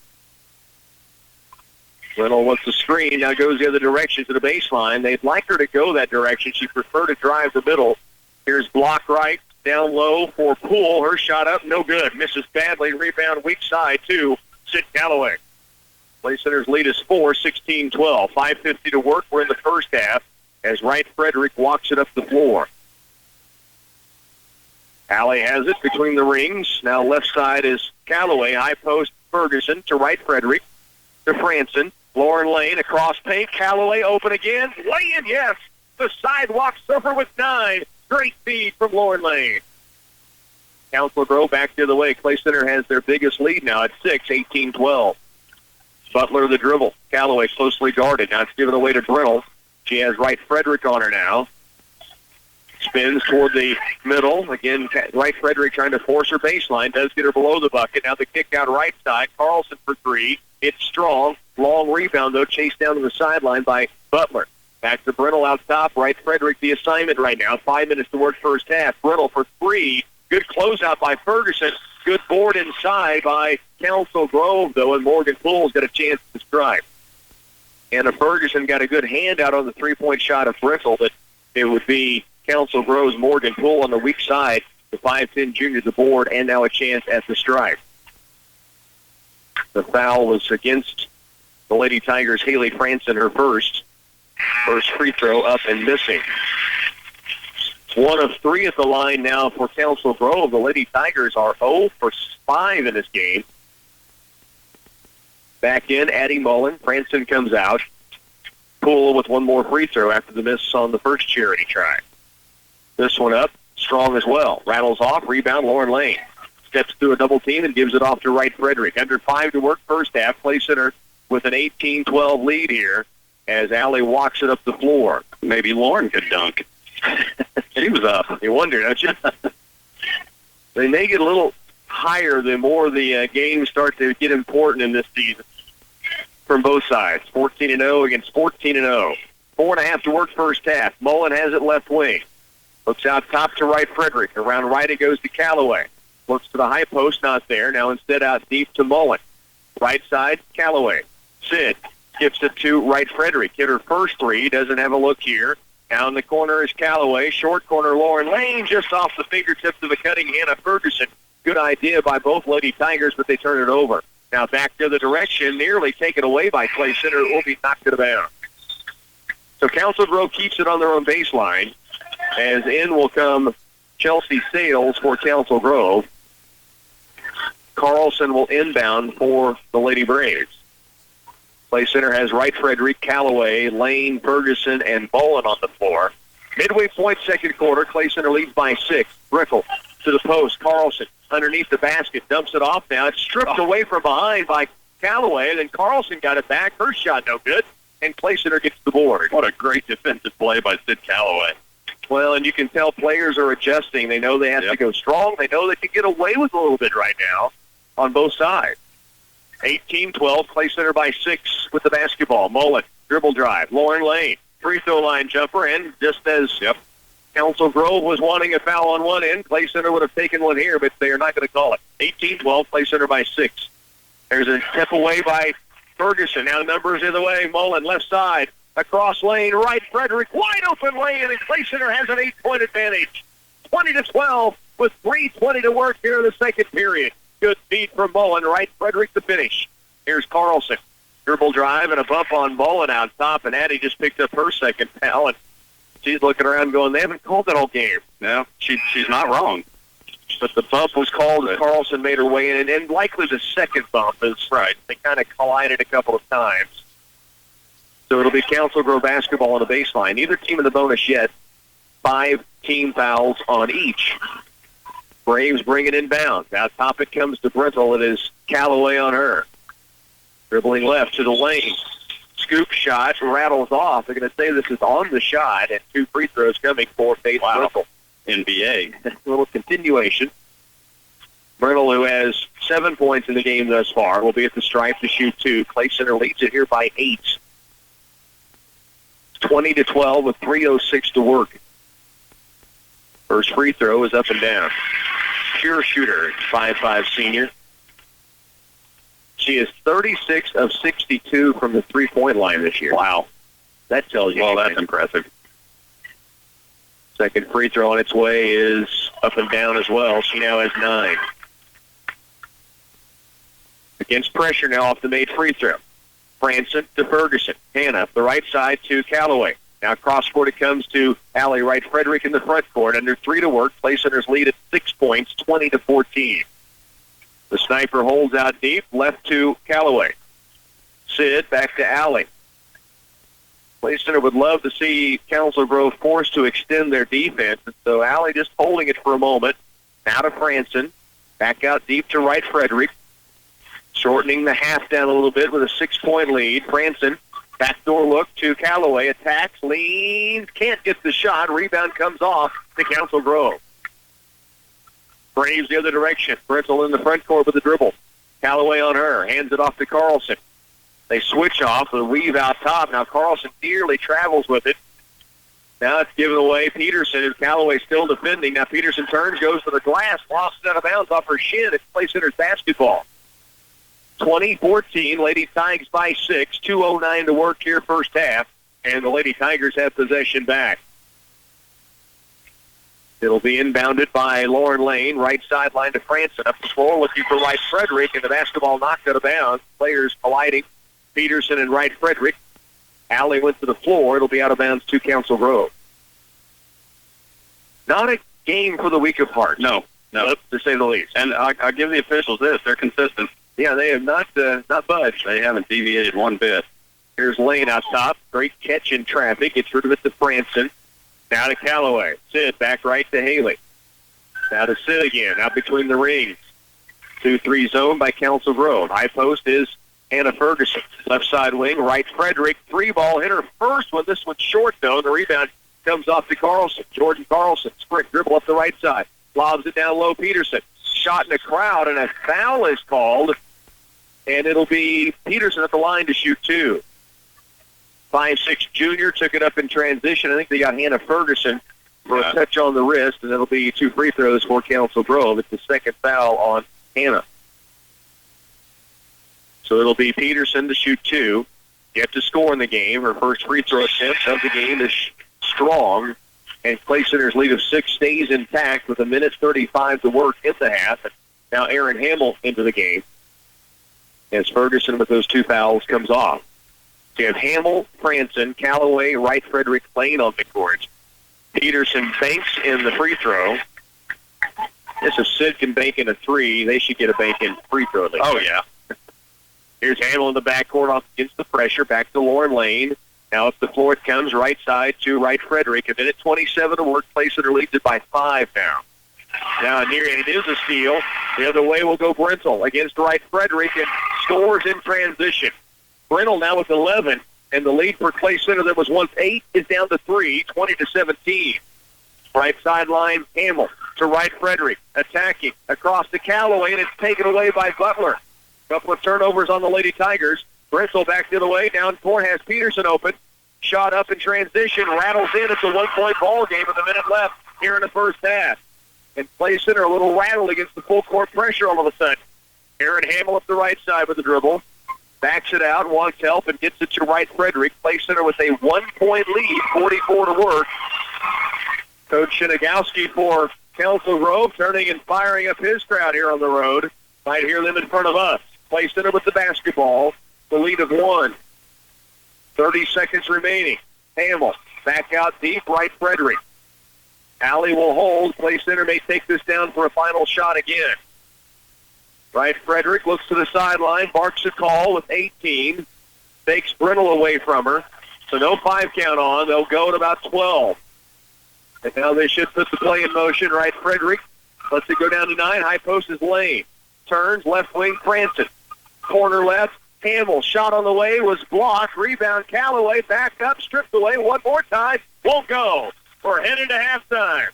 Brittle wants the screen, now goes the other direction to the baseline. They'd like her to go that direction. She'd prefer to drive the middle. Here's block right, down low for Poole. Her shot up, no good. Misses badly. Rebound weak side to Sid Calloway. Clay Center's lead is 4, 16-12. 5:50 to work. We're in the first half as Wright Frederick walks it up the floor. Allie has it between the rings. Now left side is Calloway. High post Ferguson to Wright Frederick to Franson. Lauren Lane across paint. Calloway open again. Lay in, yes. The sidewalk surfer with 9. Great feed from Lauren Lane. Council Grove back the other way. Clay Center has their biggest lead now at 6, 18-12. Butler the dribble. Calloway closely guarded. Now it's given away to Brittle. She has Wright Frederick on her now. Spins toward the middle. Again, Wright Frederick trying to force her baseline. Does get her below the bucket. Now the kick out right side. Carlson for 3. It's strong. Long rebound, though, chased down to the sideline by Butler. Back to Brittle out top. Wright Frederick the assignment right now. 5 minutes to work first half. Brittle for 3. Good closeout by Ferguson. Good board inside by Council Grove, though, and Morgan Poole's got a chance to strike. And Ferguson got a good handout on the three-point shot of Brittle, but it would be Council Grove's Morgan Poole on the weak side. The 5'10 junior the board, and now a chance at the strike. The foul was against the Lady Tigers' Haley Franson, her first free throw up and missing. 1 of 3 at the line now for Council Grove. The Lady Tigers are 0 for 5 in this game. Back in, Addie Mullen. Franson comes out. Poole with one more free throw after the miss on the first charity try. This one up, strong as well. Rattles off, rebound, Lauren Lane. Steps through a double team and gives it off to Wright Frederick. Under 5 to work first half. Clay Center with an 18-12 lead here as Allie walks it up the floor. Maybe Lauren could dunk. She was up. You wonder, don't you? They may get a little higher the more the games start to get important in this season from both sides. 14-0 against 14-0. 4.5 to work first half. Mullen has it left wing. Looks out top to Wright Frederick. Around right it goes to Calloway. Looks to the high post, not there. Now instead out deep to Mullen. Right side, Calloway. Sid gives it to Wright Frederick. Hit her first 3. Doesn't have a look here. Down the corner is Calloway. Short corner, Lauren Lane, just off the fingertips of the cutting Hannah Ferguson. Good idea by both Lady Tigers, but they turn it over. Now back the other direction, nearly taken away by Clay Center. It will be knocked to the bound. So Council Grove keeps it on their own baseline. As in will come Chelsea Sales for Council Grove. Carlson will inbound for the Lady Braves. Clay Center has Wright Frederick, Callaway, Lane, Ferguson, and Bowen on the floor. Midway point, second quarter. Clay Center leads by 6. Brickle to the post. Carlson underneath the basket. Dumps it off now. It's stripped away from behind by Callaway. And then Carlson got it back. Her shot no good. And Clay Center gets the board. What a great defensive play by Sid Callaway. Well, and you can tell players are adjusting. They know they have to go strong. They know they can get away with a little bit right now on both sides. 18-12, Clay Center by 6 with the basketball. Mullen, dribble drive. Lauren Lane, free throw line jumper. And just as Council Grove was wanting a foul on one end, Clay Center would have taken one here, but they are not going to call it. 18-12, Clay Center by 6. There's a step away by Ferguson. Now numbers in the way. Mullen, left side. Across lane, right, Frederick, wide open lane, and Clay Center has an 8-point advantage. 20-12 with 3:20 to work here in the second period. Good feed from Mullen, right, Frederick to finish. Here's Carlson. Dribble drive and a bump on Mullen out top, and Addie just picked up her second foul, and she's looking around going, they haven't called that all game. No, she's not wrong. But the bump was called, and Carlson made her way in, and likely the second bump is right. They kind of collided a couple of times. So it'll be Council Grove basketball on the baseline. Neither team in the bonus yet. 5 team fouls on each. Braves bring it inbound. Now top it comes to Brentle. It is Callaway on her. Dribbling left to the lane. Scoop shot, rattles off. They're going to say this is on the shot, and 2 free throws coming for Faith Brentle. NBA. A little continuation. Brentle, who has 7 points in the game thus far, will be at the stripe to shoot 2. Clay Center leads it here by 8. 20-12 with 3:06 to work. First free throw is up and down. Pure shooter, 5'5" senior. She is 36 of 62 from the three-point line this year. Wow. That tells you. Well, that's impressive. Second free throw on its way is up and down as well. She now has 9. Against pressure now off the made free throw. Franson to Ferguson. Hannah up the right side to Callaway. Now cross court it comes to Allie Wright Frederick in the front court. Under 3 to work. Clay Center's lead at 6 points, 20-14. The sniper holds out deep, left to Callaway. Sid back to Allie. Clay Center would love to see Council Grove forced to extend their defense. And so Allie just holding it for a moment. Now to Franson. Back out deep to Wright Frederick. Shortening the half down a little bit with a 6-point lead. Franson, backdoor look to Callaway. Attacks, leans, can't get the shot. Rebound comes off to Council Grove. Braves the other direction. Brentle in the front court with the dribble. Callaway on her. Hands it off to Carlson. They switch off. The weave out top. Now Carlson dearly travels with it. Now it's given away. Peterson, and Callaway still defending. Now Peterson turns, goes to the glass, lost it out of bounds off her shin. It's Clay Center's basketball. 20-14, Lady Tigers by 6. 2:09 to work here first half, and the Lady Tigers have possession back. It'll be inbounded by Lauren Lane, right sideline to Franson. Up the floor looking for Wright Frederick, and the basketball knocked out of bounds. Players colliding, Peterson and Wright Frederick. Allie went to the floor. It'll be out of bounds to Council Grove. Not a game for the weak of heart. No. To say the least. And I'll give the officials this. They're consistent. Yeah, they have not budged. They haven't deviated one bit. Here's Lane out top. Great catch in traffic. Gets rid of it to Franson. Now to Callaway. Sid back right to Haley. Now to Sid again. Out between the rings. 2-3 zone by Council Grove. High post is Hannah Ferguson. Left side wing. Right Frederick. 3-ball. Hit her first one. This one's short, though. The rebound comes off to Carlson. Jordan Carlson. Sprint dribble up the right side. Lobs it down low. Peterson. Shot in the crowd, and a foul is called. And it'll be Peterson at the line to shoot 2. 5'6" junior took it up in transition. I think they got Hannah Ferguson for a touch on the wrist, and it'll be 2 free throws for Council Grove. It's the second foul on Hannah. So it'll be Peterson to shoot 2. Yet to score in the game. Her first free throw attempt of the game is strong. And Clay Center's lead of 6 stays intact with 1:35 to work in the half. And now Aaron Hamill into the game. as Ferguson with those 2 fouls comes off. So you have Hamill, Franson, Callaway, Wright, Frederick, Lane on the court. Peterson banks in the free throw. This is Sid can bank in a 3. They should get a bank in free throw. Oh, yeah. Here's Hamill in the backcourt off against the pressure. Back to Lauren Lane. Now up the floor it comes, right side to Wright Frederick. A minute 27 to work. Play Center leads it by 5 now. Now near it is a steal. The other way will go Brentel against Wright Frederick and scores in transition. Brentel now with 11, and the lead for Clay Center that was once 8 is down to 3, 20-17. Right sideline, Hamill to Wright Frederick, attacking across to Callaway, and it's taken away by Butler. Couple of turnovers on the Lady Tigers. Brentel back the other way, down court has Peterson open. Shot up in transition, rattles in. It's a 1-point ball game with a minute left here in the first half. And Clay Center a little rattled against the full court pressure all of a sudden. Aaron Hamill up the right side with the dribble. Backs it out, wants help, and gets it to Wright Frederick. Clay Center with a 1-point lead, 44 to work. Coach Shinagowski for Council Grove turning and firing up his crowd here on the road. Might hear them in front of us. Clay Center with the basketball. The lead of 1. 30 seconds remaining. Hamill back out deep, Wright Frederick. Alley will hold. Clay Center may take this down for a final shot again. Wright Frederick looks to the sideline, barks a call with 18. Takes Brentel away from her. So no 5 count on. They'll go at about 12. And now they should put the play in motion. Wright Frederick lets it go down to 9. High post is Lane. Turns, left wing, Franson. Corner left, Hamill. Shot on the way, was blocked. Rebound, Callaway. Back up, stripped away one more time. Won't go. We're headed to halftime.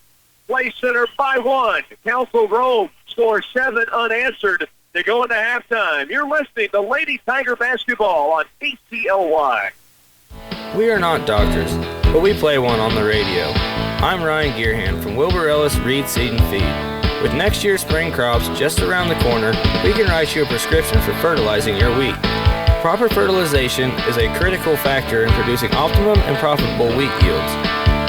Clay Center by 1. Council Grove scores 7 unanswered to go into halftime. You're listening to Lady Tiger Basketball on KCLY. We are not doctors, but we play one on the radio. I'm Ryan Gearhand from Wilbur Ellis Reed Seed and Feed. With next year's spring crops just around the corner, we can write you a prescription for fertilizing your wheat. Proper fertilization is a critical factor in producing optimum and profitable wheat yields.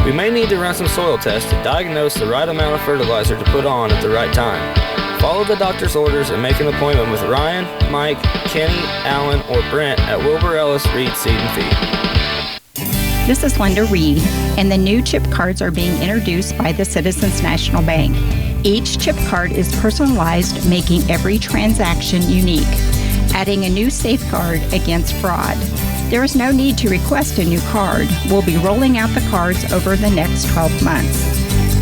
We may need to run some soil tests to diagnose the right amount of fertilizer to put on at the right time. Follow the doctor's orders and make an appointment with Ryan, Mike, Kenny, Alan, or Brent at Wilbur Ellis Reed Seed and Feed. This is Linda Reed, and the new chip cards are being introduced by the Citizens National Bank. Each chip card is personalized, making every transaction unique, adding a new safeguard against fraud. There is no need to request a new card. We'll be rolling out the cards over the next 12 months.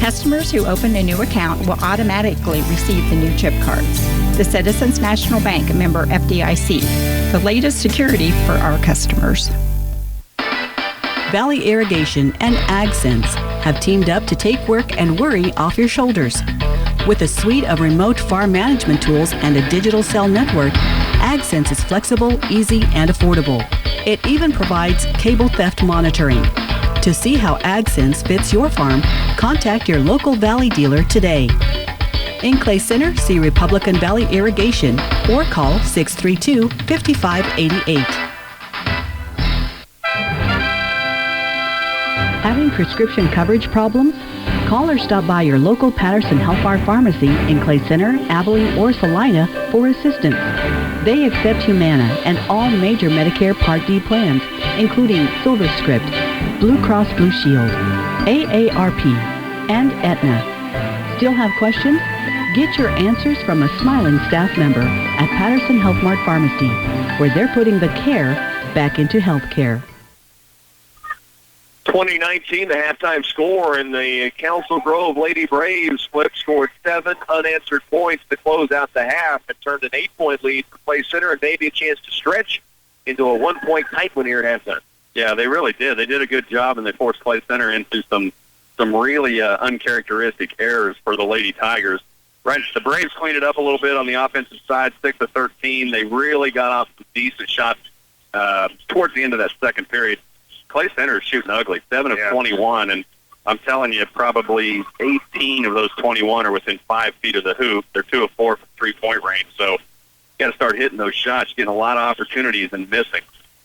Customers who open a new account will automatically receive the new chip cards. The Citizens National Bank, member FDIC, the latest security for our customers. Valley Irrigation and AgSense have teamed up to take work and worry off your shoulders. With a suite of remote farm management tools and a digital cell network, AgSense is flexible, easy, and affordable. It even provides cable theft monitoring. To see how AgSense fits your farm, contact your local Valley dealer today. In Clay Center, see Republican Valley Irrigation or call 632-5588. Having prescription coverage problems? Call or stop by your local Patterson Health Mart Pharmacy in Clay Center, Abilene, or Salina for assistance. They accept Humana and all major Medicare Part D plans, including SilverScript, Blue Cross Blue Shield, AARP, and Aetna. Still have questions? Get your answers from a smiling staff member at Patterson Health Mart Pharmacy, where they're putting the care back into healthcare. 2019, the halftime score, and the Council Grove Lady Braves flip scored 7 unanswered points to close out the half and turned an 8-point lead for Clay Center and maybe a chance to stretch into a 1-point tight one here at halftime. Yeah, they really did. They did a good job, and they forced Clay Center into some really uncharacteristic errors for the Lady Tigers. Right, the Braves cleaned it up a little bit on the offensive side, 6 of 13. They really got off some decent shots towards the end of that second period. Clay Center is shooting ugly, 7 of 21, and I'm telling you, probably 18 of those 21 are within 5 feet of the hoop. They're 2 of 4 from three-point range, so you got to start hitting those shots, getting a lot of opportunities and missing.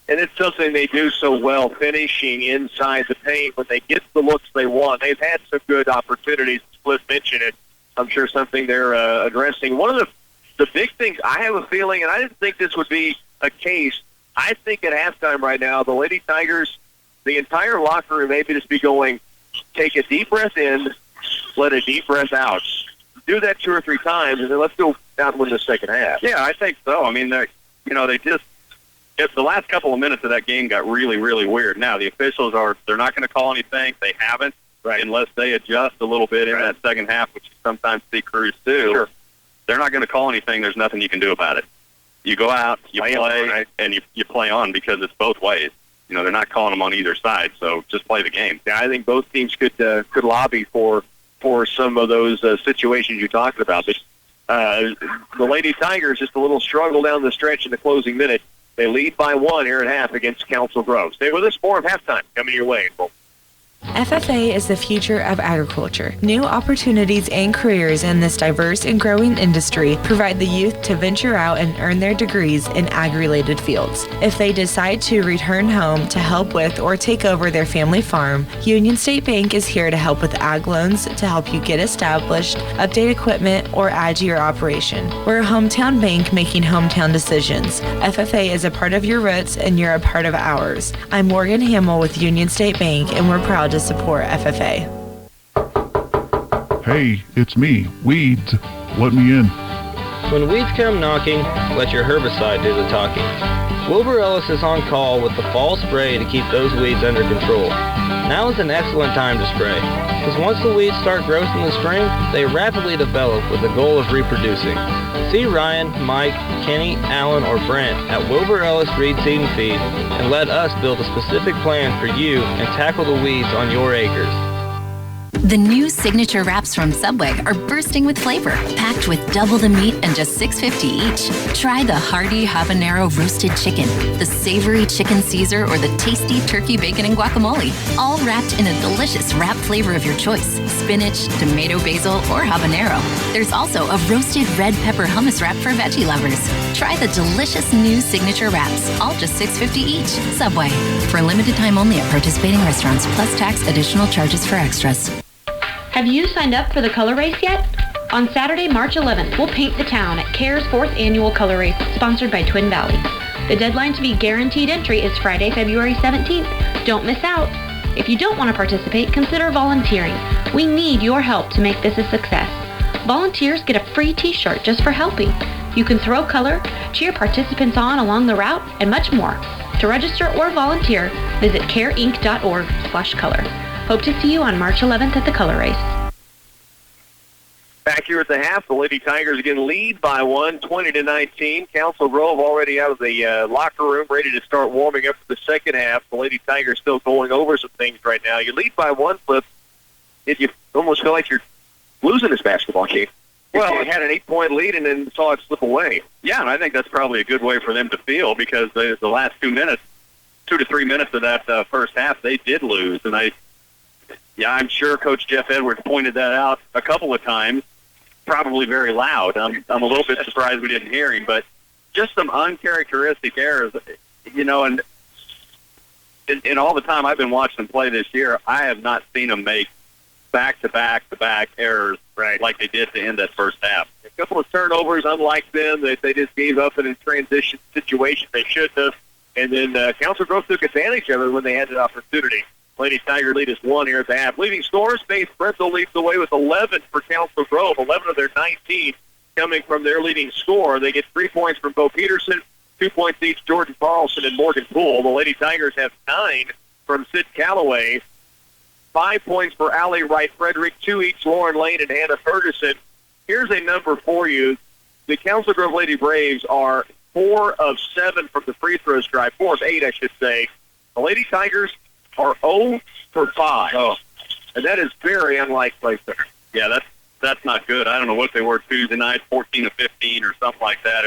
And it's something they do so well, finishing inside the paint when they get the looks they want. They've had some good opportunities. Split mentioned it. I'm sure something they're addressing. One of the big things, I have a feeling, and I didn't think this would be a case, I think at halftime right now, the Lady Tigers, the entire locker room maybe just be going, take a deep breath in, let a deep breath out. Do that 2 or 3 times, and then let's go out and win the second half. Yeah, I think so. I mean, the last couple of minutes of that game got really, really weird. Now, the officials they're not going to call anything. They haven't, unless they adjust a little bit in that second half, which you sometimes see crews do. Sure. They're not going to call anything. There's nothing you can do about it. You go out, you play, and you play on because it's both ways. They're not calling them on either side, so just play the game. Yeah, I think both teams could lobby for some of those situations you talked about. But the Lady Tigers, just a little struggle down the stretch in the closing minute. They lead by 1 here at half against Council Grove. Stay with us. More of halftime coming your way. FFA is the future of agriculture. New opportunities and careers in this diverse and growing industry provide the youth to venture out and earn their degrees in ag-related fields. If they decide to return home to help with or take over their family farm, Union State Bank is here to help with ag loans to help you get established, update equipment, or add to your operation. We're a hometown bank making hometown decisions. FFA is a part of your roots and you're a part of ours. I'm Morgan Hamill with Union State Bank, and we're proud to support FFA. Hey, it's me, Weeds. Let me in. When weeds come knocking, let your herbicide do the talking. Wilbur Ellis is on call with the fall spray to keep those weeds under control. Now is an excellent time to spray, because once the weeds start growth in the spring, they rapidly develop with the goal of reproducing. See Ryan, Mike, Kenny, Alan, or Brent at Wilbur Ellis Reed Seed and Feed, and let us build a specific plan for you and tackle the weeds on your acres. The new signature wraps from Subway are bursting with flavor, packed with double the meat and just $6.50 each. Try the hearty habanero roasted chicken, the savory chicken Caesar, or the tasty turkey bacon and guacamole, all wrapped in a delicious wrap flavor of your choice: spinach, tomato basil, or habanero. There's also a roasted red pepper hummus wrap for veggie lovers. Try the delicious new signature wraps, all just $6.50 each. Subway. For a limited time only at participating restaurants, plus tax, additional charges for extras. Have you signed up for the color race yet? On Saturday, March 11th, we'll paint the town at CARE's 4th annual color race, sponsored by Twin Valley. The deadline to be guaranteed entry is Friday, February 17th. Don't miss out. If you don't want to participate, consider volunteering. We need your help to make this a success. Volunteers get a free t-shirt just for helping. You can throw color, cheer participants on along the route, and much more. To register or volunteer, visit careinc.org/color. Hope to see you on March 11th at the color race. Back here at the half, the Lady Tigers again lead by 1, 20-19. Council Grove already out of the locker room, ready to start warming up for the second half. The Lady Tigers still going over some things right now. You lead by 1, Flip. You almost feel like you're losing this basketball game. Well, you had an 8-point lead and then saw it slip away. Yeah, and I think that's probably a good way for them to feel, because the last 2 to 3 minutes of that first half, they did lose. And I'm sure Coach Jeff Edwards pointed that out a couple of times, probably very loud. I'm a little bit surprised we didn't hear him, but just some uncharacteristic errors, and in all the time I've been watching them play this year, I have not seen them make back-to-back errors like they did to end that first half. A couple of turnovers, unlike them, they just gave up in a transition situation they shouldn't have, and then Council Grove took advantage of it when they had an opportunity. Lady Tiger lead is 1 here at the half. Leading scorers, Faith Brenthal leads the way with 11 for Council Grove, 11 of their 19 coming from their leading scorer. They get 3 points from Bo Peterson, 2 points each Jordan Carlson and Morgan Poole. The Lady Tigers have 9 from Sid Calloway, 5 points for Allie Wright-Frederick, 2 each Lauren Lane and Hannah Ferguson. Here's a number for you. The Council Grove Lady Braves are 4 of 7 from the free throw stripe, 4 of 8, I should say. The Lady Tigers are 0 for 5. Oh. And that is very unlike place there. Yeah, that's not good. I don't know what they were Tuesday night, 14 to 15 or something like that.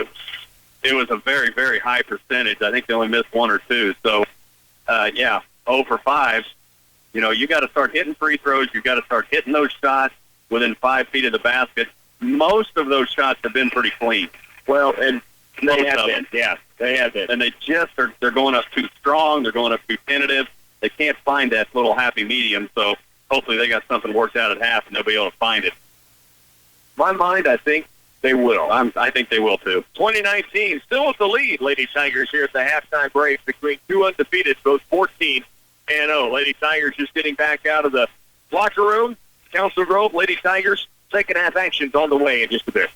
It was a very, very high percentage. I think they only missed 1 or 2. So, 0 for 5. You got to start hitting free throws. You got to start hitting those shots within 5 feet of the basket. Most of those shots have been pretty clean. Well, and they have been. Yeah, they have been. And they just they're going up too strong. They're going up too tentative. They can't find that little happy medium, so hopefully they got something worked out at half and they'll be able to find it. My mind, I think, They will. I think they will, too. 2019, still with the lead, Lady Tigers here at the halftime break between two undefeated, both 14-0. Lady Tigers just getting back out of the locker room. Council Grove, Lady Tigers, second half action's on the way in just a bit.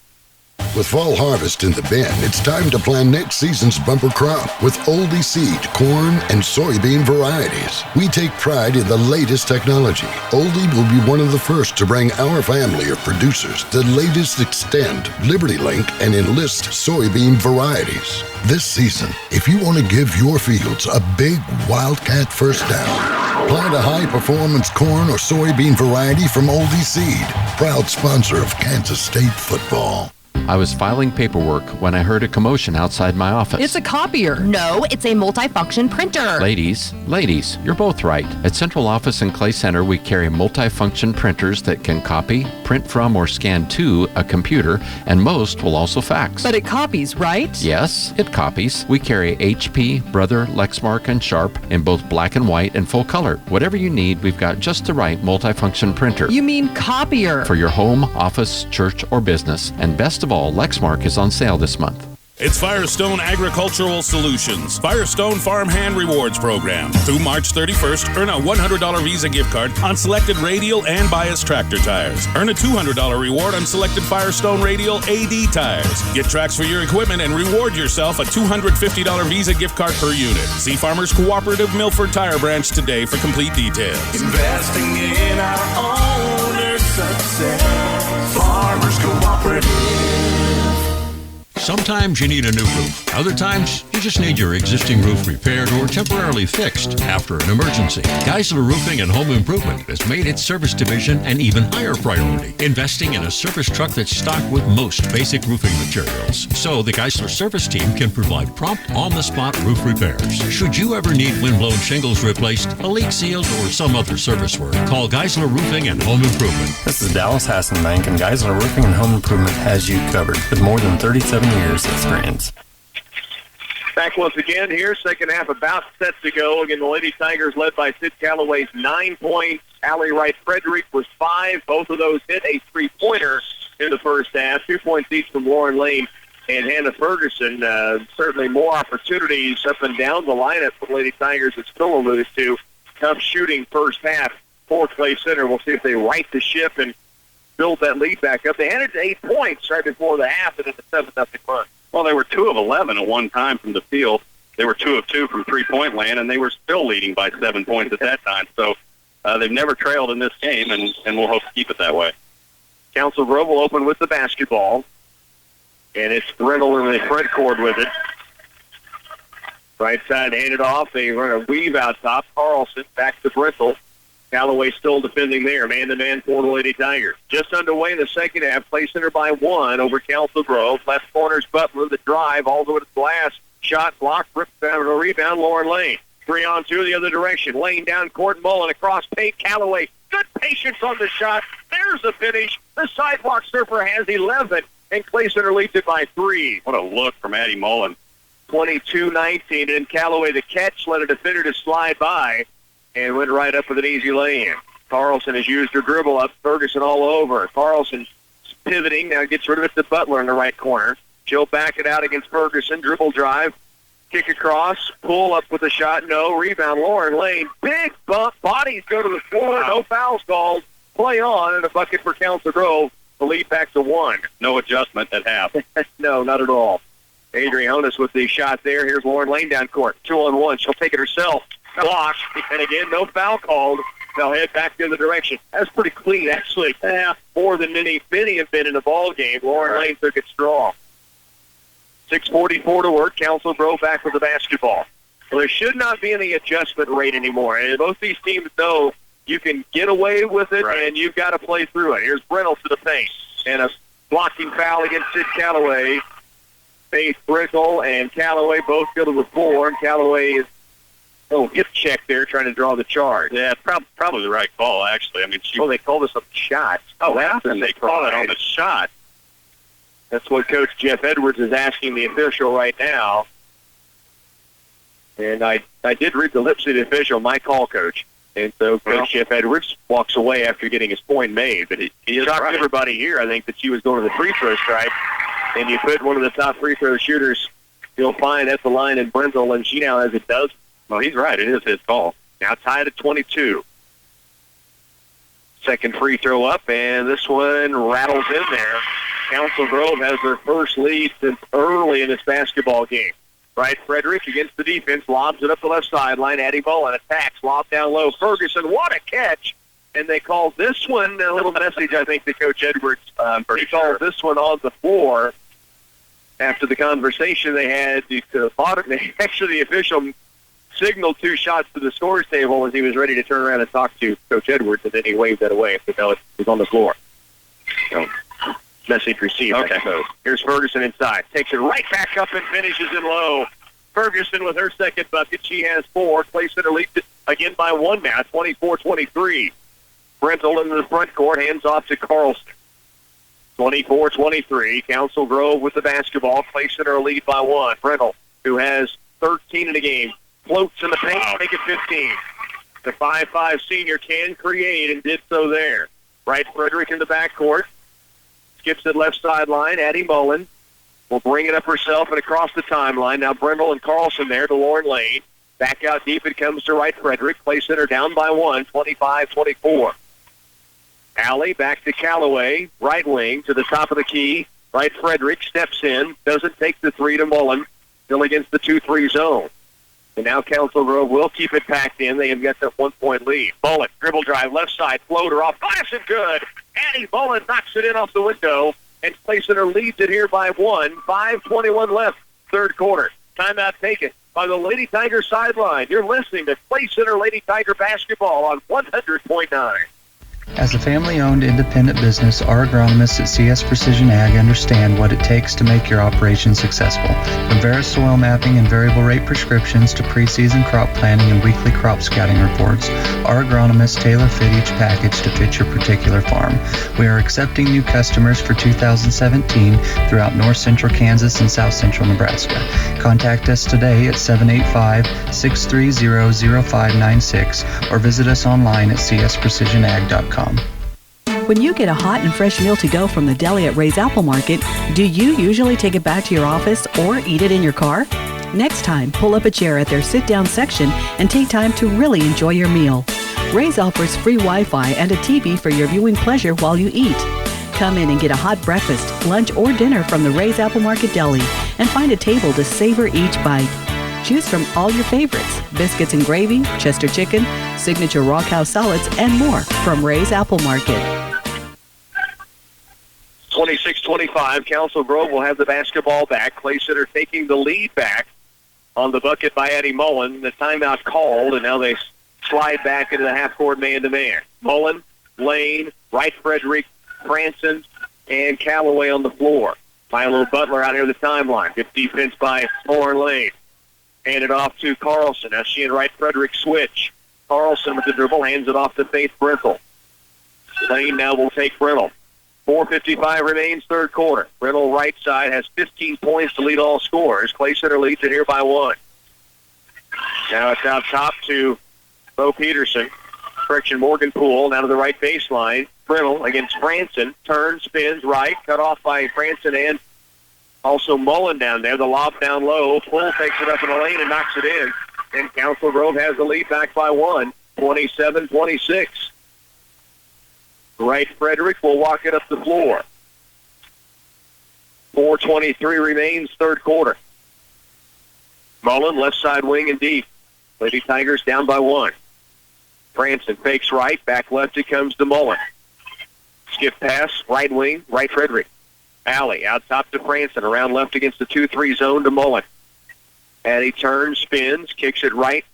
With fall harvest in the bin, it's time to plan next season's bumper crop with Oldie seed, corn, and soybean varieties. We take pride in the latest technology. Oldie will be one of the first to bring our family of producers the latest Extend, Liberty Link, and Enlist soybean varieties. This season, if you want to give your fields a big Wildcat first down, plant a high-performance corn or soybean variety from Oldie Seed, proud sponsor of Kansas State football. I was filing paperwork when I heard a commotion outside my office. It's a copier. No, it's a multifunction printer. Ladies, you're both right. At Central Office and Clay Center, we carry multifunction printers that can copy, print from, or scan to a computer, and most will also fax. But it copies, right? Yes, it copies. We carry HP, Brother, Lexmark, and Sharp in both black and white and full color. Whatever you need, we've got just the right multifunction printer. You mean copier? For your home, office, church, or business. And best of all, Lexmark is on sale this month. It's Firestone Agricultural Solutions, Firestone Farm Hand Rewards Program. Through March 31st, earn a $100 Visa gift card on selected radial and bias tractor tires. Earn a $200 reward on selected Firestone radial AD tires. Get tracks for your equipment and reward yourself a $250 Visa gift card per unit. See Farmers Cooperative Milford Tire Branch today for complete details. Investing in our owner's success. Farmers Cooperative. Sometimes you need a new roof. Other times, you just need your existing roof repaired or temporarily fixed after an emergency. Geisler Roofing and Home Improvement has made its service division an even higher priority, investing in a service truck that's stocked with most basic roofing materials. So the Geisler service team can provide prompt, on-the-spot roof repairs. Should you ever need windblown shingles replaced, a leak sealed, or some other service work, call Geisler Roofing and Home Improvement. This is Dallas Hassenbank, and Geisler Roofing and Home Improvement has you covered with more than 37 years experience. Back once again here, second half about set to go. Again, the Lady Tigers led by Sid Calloway's 9 points. Allie Wright Frederick was 5. Both of those hit a three-pointer in the first half. 2 points each from Lauren Lane and Hannah Ferguson. Certainly more opportunities up and down the lineup for the Lady Tigers, as Phil alluded to. Tough shooting first half for Clay Center. We'll see if they right the ship and build that lead back up. They had it to 8 points right before the half, and then the 7-0 run. Well, they were 2 of 11 at one time from the field. They were 2 of 2 from three-point land, and they were still leading by 7 points at that time. So they've never trailed in this game, and we'll hope to keep it that way. Council Grove will open with the basketball, and it's Riddle in the front court with it. Right side handed off. They run a weave out top. Carlson back to Bristle. Callaway still defending there, man-to-man for the Lady Tigers. Just underway in the second half, Clay Center by 1 over Council Grove. Left corner's Butler, the drive, all the way to the glass. Shot blocked, ripped down, a rebound, Lauren Lane. 3-on-2 the other direction. Lane down court, Mullen across paint. Callaway, good patience on the shot. There's the finish. The sidewalk surfer has 11, and Clay Center leads it by 3. What a look from Addie Mullen. 22-19, and Callaway the catch, let a defender to slide by, and went right up with an easy lay-in. Carlson has used her dribble up. Ferguson all over. Carlson pivoting. Now gets rid of it to Butler in the right corner. She'll back it out against Ferguson. Dribble drive. Kick across. Pull up with a shot. No. Rebound. Lauren Lane. Big bump. Bodies go to the floor. No fouls called. Play on, and a bucket for Council Grove. The lead back to 1. No adjustment at half. No, not at all. Adrianis with the shot there. Here's Lauren Lane down court. 2-on-1. She'll take it herself. Blocked, and again, no foul called. They'll head back the other direction. That's pretty clean, actually. More than many have been in the ball game. Lauren Lane took it strong. 6:44 to work. Council Grove back with the basketball. Well, there should not be any adjustment rate anymore. And both these teams know you can get away with it, and you've got to play through it. Here's Brennell to the paint. And a blocking foul against Sid Callaway. Faith Brickle and Callaway both go to the floor, and Callaway is hip check there, trying to draw the charge. Yeah, probably the right call, actually. I mean, they called us on the shot. Oh, and they called it on the shot. That's what Coach Jeff Edwards is asking the official right now. And I did read the lips of the official, my call, Coach. And so Coach Jeff Edwards walks away after getting his point made. But he shocked everybody here, I think, that she was going to the free throw stripe. and you put one of the top free throw shooters, you'll find at the line in Brenzel, and she now has it dozen. Well, he's right. It is his call. Now tied at 22. Second free throw up, and this one rattles in there. Council Grove has their first lead since early in this basketball game. Right, Frederick against the defense, lobs it up the left sideline. Addie Bowen attacks, lob down low. Ferguson, what a catch! And they call this one a little message, I think, to Coach Edwards. He called this one on the floor after the conversation they had. Actually, the official signaled 2 shots to the scores table as he was ready to turn around and talk to Coach Edwards, and then he waved that away. So no, it was on the floor. So, message received, okay. I suppose. Here's Ferguson inside. Takes it right back up and finishes it low. Ferguson with her second bucket. She has 4. Clay Center leads it again by 1 now, 24-23. Brentel into the front court, hands off to Carlson. 24-23. Council Grove with the basketball. Clay Center lead by 1. Brentel, who has 13 in the game, floats in the paint, make it 15. The 5'5 senior can create and did so there. Right, Frederick in the backcourt. Skips it left sideline. Addie Mullen will bring it up herself and across the timeline. Now Brendel and Carlson there to Lauren Lane. Back out deep it comes to Right Frederick. Clay Center down by 1, 25-24. Alley back to Callaway. Right wing to the top of the key. Right Frederick steps in. Doesn't take the 3 to Mullen. Still against the 2-3 zone. And now Council Grove will keep it packed in. They have got that 1-point lead. Mullen, dribble drive, left side, floater off. Glass and good. Addie Mullen knocks it in off the window. And Clay Center leads it here by 1. 5:21 left, third quarter. Timeout taken by the Lady Tiger sideline. You're listening to Clay Center Lady Tiger basketball on 100.9. As a family-owned independent business, our agronomists at CS Precision Ag understand what it takes to make your operation successful. From Veris soil mapping and variable rate prescriptions to pre-season crop planning and weekly crop scouting reports, our agronomists tailor fit each package to fit your particular farm. We are accepting new customers for 2017 throughout north central Kansas and south central Nebraska. Contact us today at 785-630-0596 or visit us online at csprecisionag.com. When you get a hot and fresh meal to go from the deli at Ray's Apple Market, do you usually take it back to your office or eat it in your car? Next time, pull up a chair at their sit-down section and take time to really enjoy your meal. Ray's offers free Wi-Fi and a TV for your viewing pleasure while you eat. Come in and get a hot breakfast, lunch, or dinner from the Ray's Apple Market Deli and find a table to savor each bite. Choose from all your favorites, biscuits and gravy, Chester chicken, signature raw cow salads, and more from Ray's Apple Market. 26-25, Council Grove will have the basketball back. Clay Center taking the lead back on the bucket by Addie Mullen. The timeout called, and now they slide back into the half-court man-to-man. Mullen, Lane, Right Frederick, Franson, and Callaway on the floor. Milo Butler out here on the timeline. Good defense by Lauren Lane. Hand it off to Carlson. Now she and Right Frederick switch. Carlson with the dribble, hands it off to Faith Brentel. Lane now will take Brentel. 4:55 remains, third quarter. Brentel right side has 15 points to lead all scorers. Clay Center leads it here by 1. Now it's out top to Bo Peterson. Correction, Morgan Poole now to the right baseline. Brentel against Franson. Turns, spins right. Cut off by Franson and also Mullen down there. The lob down low. Poole takes it up in the lane and knocks it in. And Council Grove has the lead back by 1. 27-26. Right Frederick will walk it up the floor. 4:23 remains, third quarter. Mullen, left side wing and deep. Lady Tigers down by 1. Franson fakes right, back left it comes to Mullen. Skip pass, right wing, Right Frederick. Alley out top to Franson, around left against the 2-3 zone to Mullen. And he turns, spins, kicks it right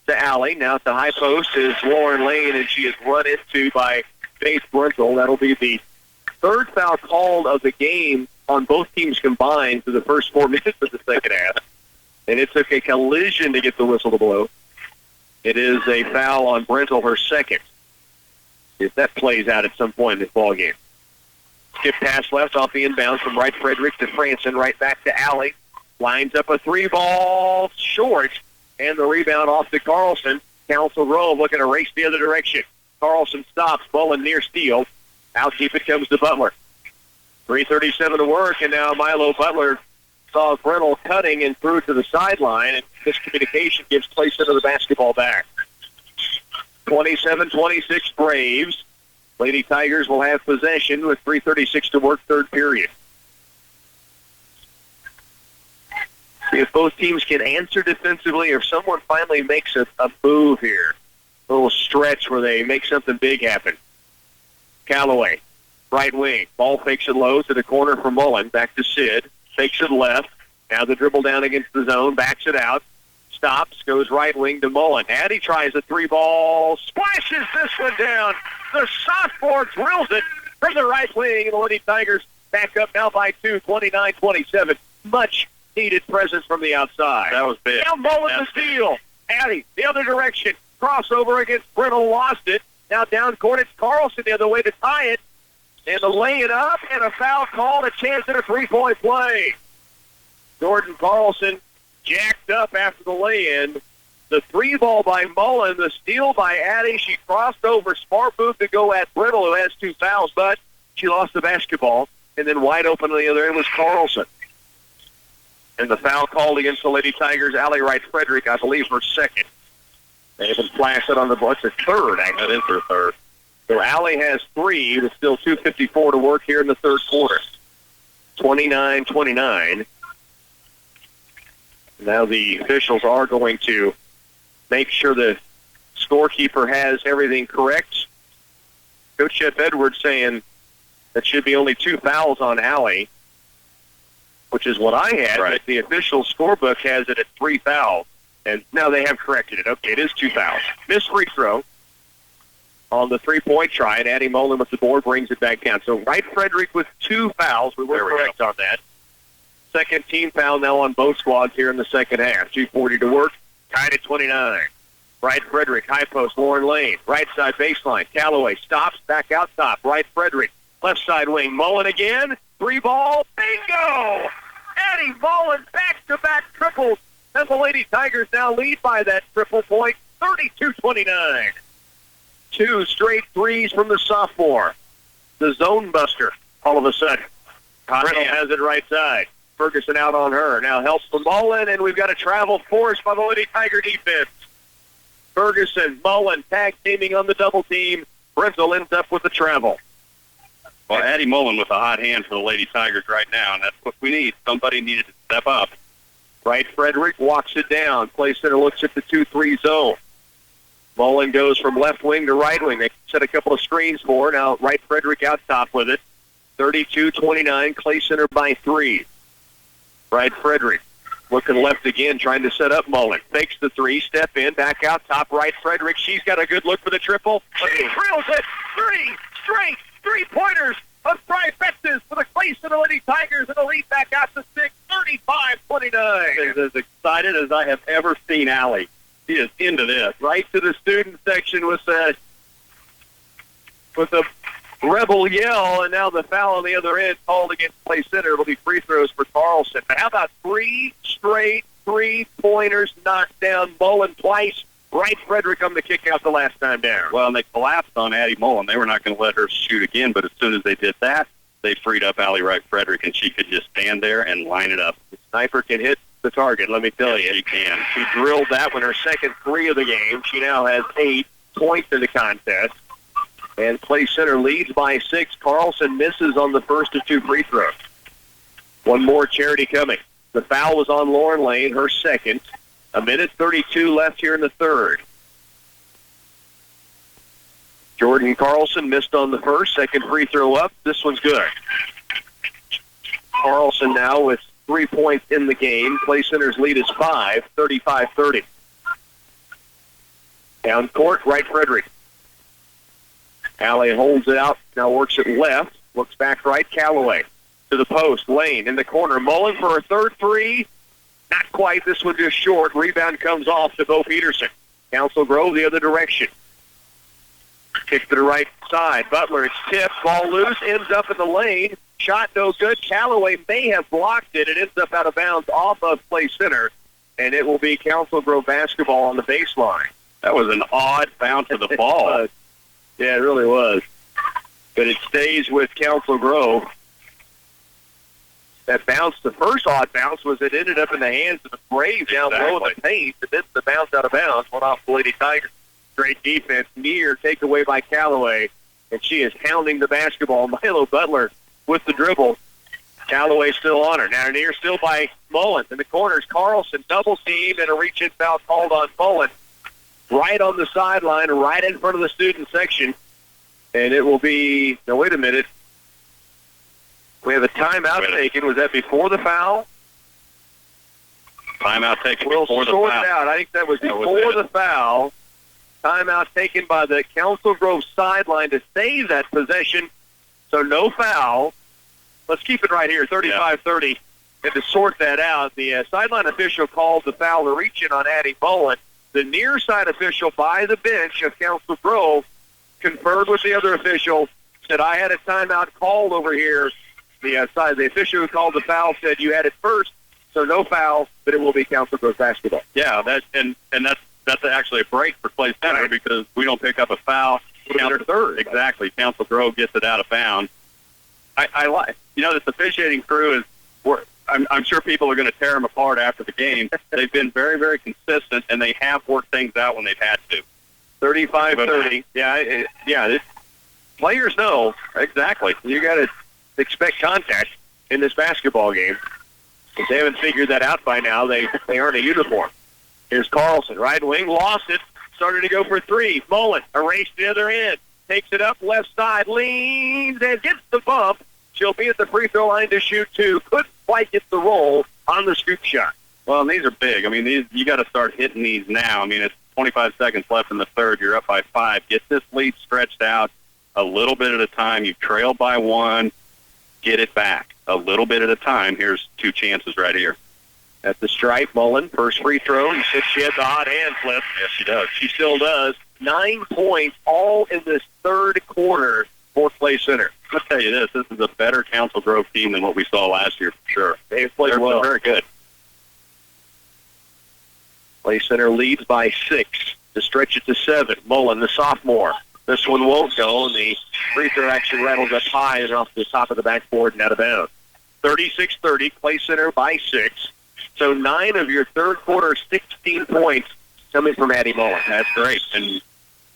to Alley. Now at the high post is Lauren Lane, and she is run into by Faith Brentel. That'll be the third foul called of the game on both teams combined for the first 4 minutes of the second half. And it took a collision to get the whistle to blow. It is a foul on Brentel, her second. If that plays out at some point in this ball game. Skip pass left off the inbounds from Right Frederick to Franson, right back to Alley. Lines up a 3-ball short, and the rebound off to Carlson. Council Grove looking to race the other direction. Carlson stops, Mullen near steal. Out deep it comes to Butler. 3:37 to work, and now Milo Butler saw Brennell cutting and threw to the sideline, and miscommunication gives Clay Center the basketball back. 27-26 Braves. Lady Tigers will have possession with 3:36 to work, third period. See if both teams can answer defensively, or if someone finally makes a move here. A little stretch where they make something big happen. Callaway, right wing. Ball fakes it low to the corner for Mullen. Back to Sid. Fakes it left. Now the dribble down against the zone. Backs it out. Stops. Goes right wing to Mullen. Addie tries a three ball. Splashes this one down. The sophomore drills it from the right wing. And the Lady Tigers back up now by 2, 29-27. Much needed presence from the outside. That was big. Now Mullen the steal. Addie, the other direction. Crossover against Brennell. Lost it. Now down court, it's Carlson the other way to tie it. And the lay it up, and a foul called, a chance at a three-point play. Jordan Carlson jacked up after the lay-in. The three ball by Mullen, the steal by Addie. She crossed over, smart move to go at Brennell, who has 2 fouls, but she lost the basketball. And then wide open on the other end was Carlson. And the foul called against the Lady Tigers, Allie Wright Frederick, I believe, her second. They haven't flashed it on the ball. It's a third, actually. That is her third. So Allie has 3. There's still 2:54 to work here in the third quarter. 29-29. Now the officials are going to make sure the scorekeeper has everything correct. Coach Jeff Edwards saying that should be only 2 fouls on Allie, which is what I had, right. But the official scorebook has it at 3 fouls. And now they have corrected it. Okay, it is 2 fouls. Missed free throw on the three-point try, and Addie Mullen with the board brings it back down. So Wright Frederick with 2 fouls. We were correct on that. Second team foul now on both squads here in the second half. 2:40 to work. Tied at 29. Wright Frederick, high post, Lauren Lane. Right side baseline. Callaway stops, back out top. Wright Frederick, left side wing. Mullen again. 3 ball. Bingo! Addie Mullen back-to-back triples. And the Lady Tigers now lead by that triple point, 32-29. 2 straight threes from the sophomore. The zone buster, all of a sudden. Brennell has it right side. Ferguson out on her. Now helps from Mullen, and we've got a travel force by the Lady Tiger defense. Ferguson, Mullen, tag teaming on the double team. Brentzel ends up with the travel. Well, Addie Mullen with a hot hand for the Lady Tigers right now, and that's what we need. Somebody needed to step up. Wright Frederick walks it down. Play center looks at the 2-3 zone. Mullen goes from left wing to right wing. They set a couple of screens for her. Now Wright Frederick out top with it. 32-29, Clay Center by 3. Wright Frederick looking left again, trying to set up Mullen. Fakes the 3, step in, back out top. Wright Frederick, she's got a good look for the triple. She drills it. 3 straight three-pointers of trifectas for the Clay Center Lady Tigers, and the lead back out to 6, 35-29. She's as excited as I have ever seen Allie. She is into this. Right to the student section with a rebel yell, and now the foul on the other end called against Clay Center. It'll be free throws for Carlson. But how about 3 straight three-pointers knocked down? Mullen twice. Wright Frederick on the kick out the last time down. Well, and they collapsed on Addie Mullen. They were not going to let her shoot again, but as soon as they did that, they freed up Allie Wright Frederick, and she could just stand there and line it up. The sniper can hit the target, let me tell you. She can. She drilled that one, her second 3 of the game. She now has 8 points in the contest. And Clay Center leads by 6. Carlson misses on the first of 2 free throws. One more charity coming. The foul was on Lauren Lane, her second. 1:32 left here in the third. Jordan Carlson missed on the first. Second free throw up. This one's good. Carlson now with 3 points in the game. Clay Center's lead is 5, 35-30. Down court, Wright Frederick. Allie holds it out, now works it left, looks back right, Callaway to the post, Lane in the corner, Mullen for a third 3, not quite, this one just short, rebound comes off to Bo Peterson. Council Grove the other direction. Kick to the right side, Butler, it's tipped, ball loose, ends up in the lane, shot no good, Callaway may have blocked it, it ends up out of bounds off of Clay Center, and it will be Council Grove basketball on the baseline. That was an odd bounce of the ball. Yeah, it really was. But it stays with Council Grove. that bounce, the first odd bounce, was it ended up in the hands of the Braves down low in the paint, and then the bounce out of bounds went off the Lady Tigers. Great defense. Near takeaway by Callaway, and she is pounding the basketball. Milo Butler with the dribble. Callaway still on her. Now near still by Mullen. In the corners, Carlson double teamed and a reach-in foul called on Mullen. Right on the sideline, right in front of the student section. And it will be, no, wait a minute. We have a timeout taken. Was that before the foul? Timeout taken we'll before the sort foul. it out. I think that was before the foul. Timeout taken by the Council Grove sideline to save that possession. So no foul. Let's keep it right here, 35-30. And to sort that out, the sideline official called the foul to reach in on Addie Mullen. The near side official by the bench of Council Grove conferred with the other official, said, I had a timeout called over here. The official who called the foul said you had it first, so no foul, but it will be Council Grove basketball. Yeah, that's actually a break for Clay Center because we don't pick up a foul. Third. Exactly. Council Grove gets it out of bounds. I like, this officiating crew is, I'm sure people are going to tear them apart after the game. They've been very, very consistent, and they have worked things out when they've had to. 35-30. Players know. Exactly. You got to expect contact in this basketball game. If they haven't figured that out by now, they earn a uniform. Here's Carlson, right wing, lost it, started to go for three. Mullen, erased the other end, takes it up left side, leans and gets the bump. She'll be at the free throw line to shoot two. Couldn't quite get the roll on the scoop shot. Well, these are big. I mean, you got to start hitting these now. I mean, it's 25 seconds left in the third. You're up by 5. Get this lead stretched out a little bit at a time. You trail by 1. Get it back a little bit at a time. Here's 2 chances right here. At the stripe, Mullen, first free throw. You said she had the hot hand flip. Yes, she does. She still does. 9 points all in this third quarter for Clay Center. I'll tell you this is a better Council Grove team than what we saw last year for sure. They've played well. They're very good. Clay Center leads by 6 to stretch it to 7. Mullen, the sophomore. This one won't go, and the free throw actually rattles up high and off the top of the backboard and out of bounds. 36-30, Clay Center by 6. So 9 of your third quarter, 16 points coming from Addie Mullen. That's great. And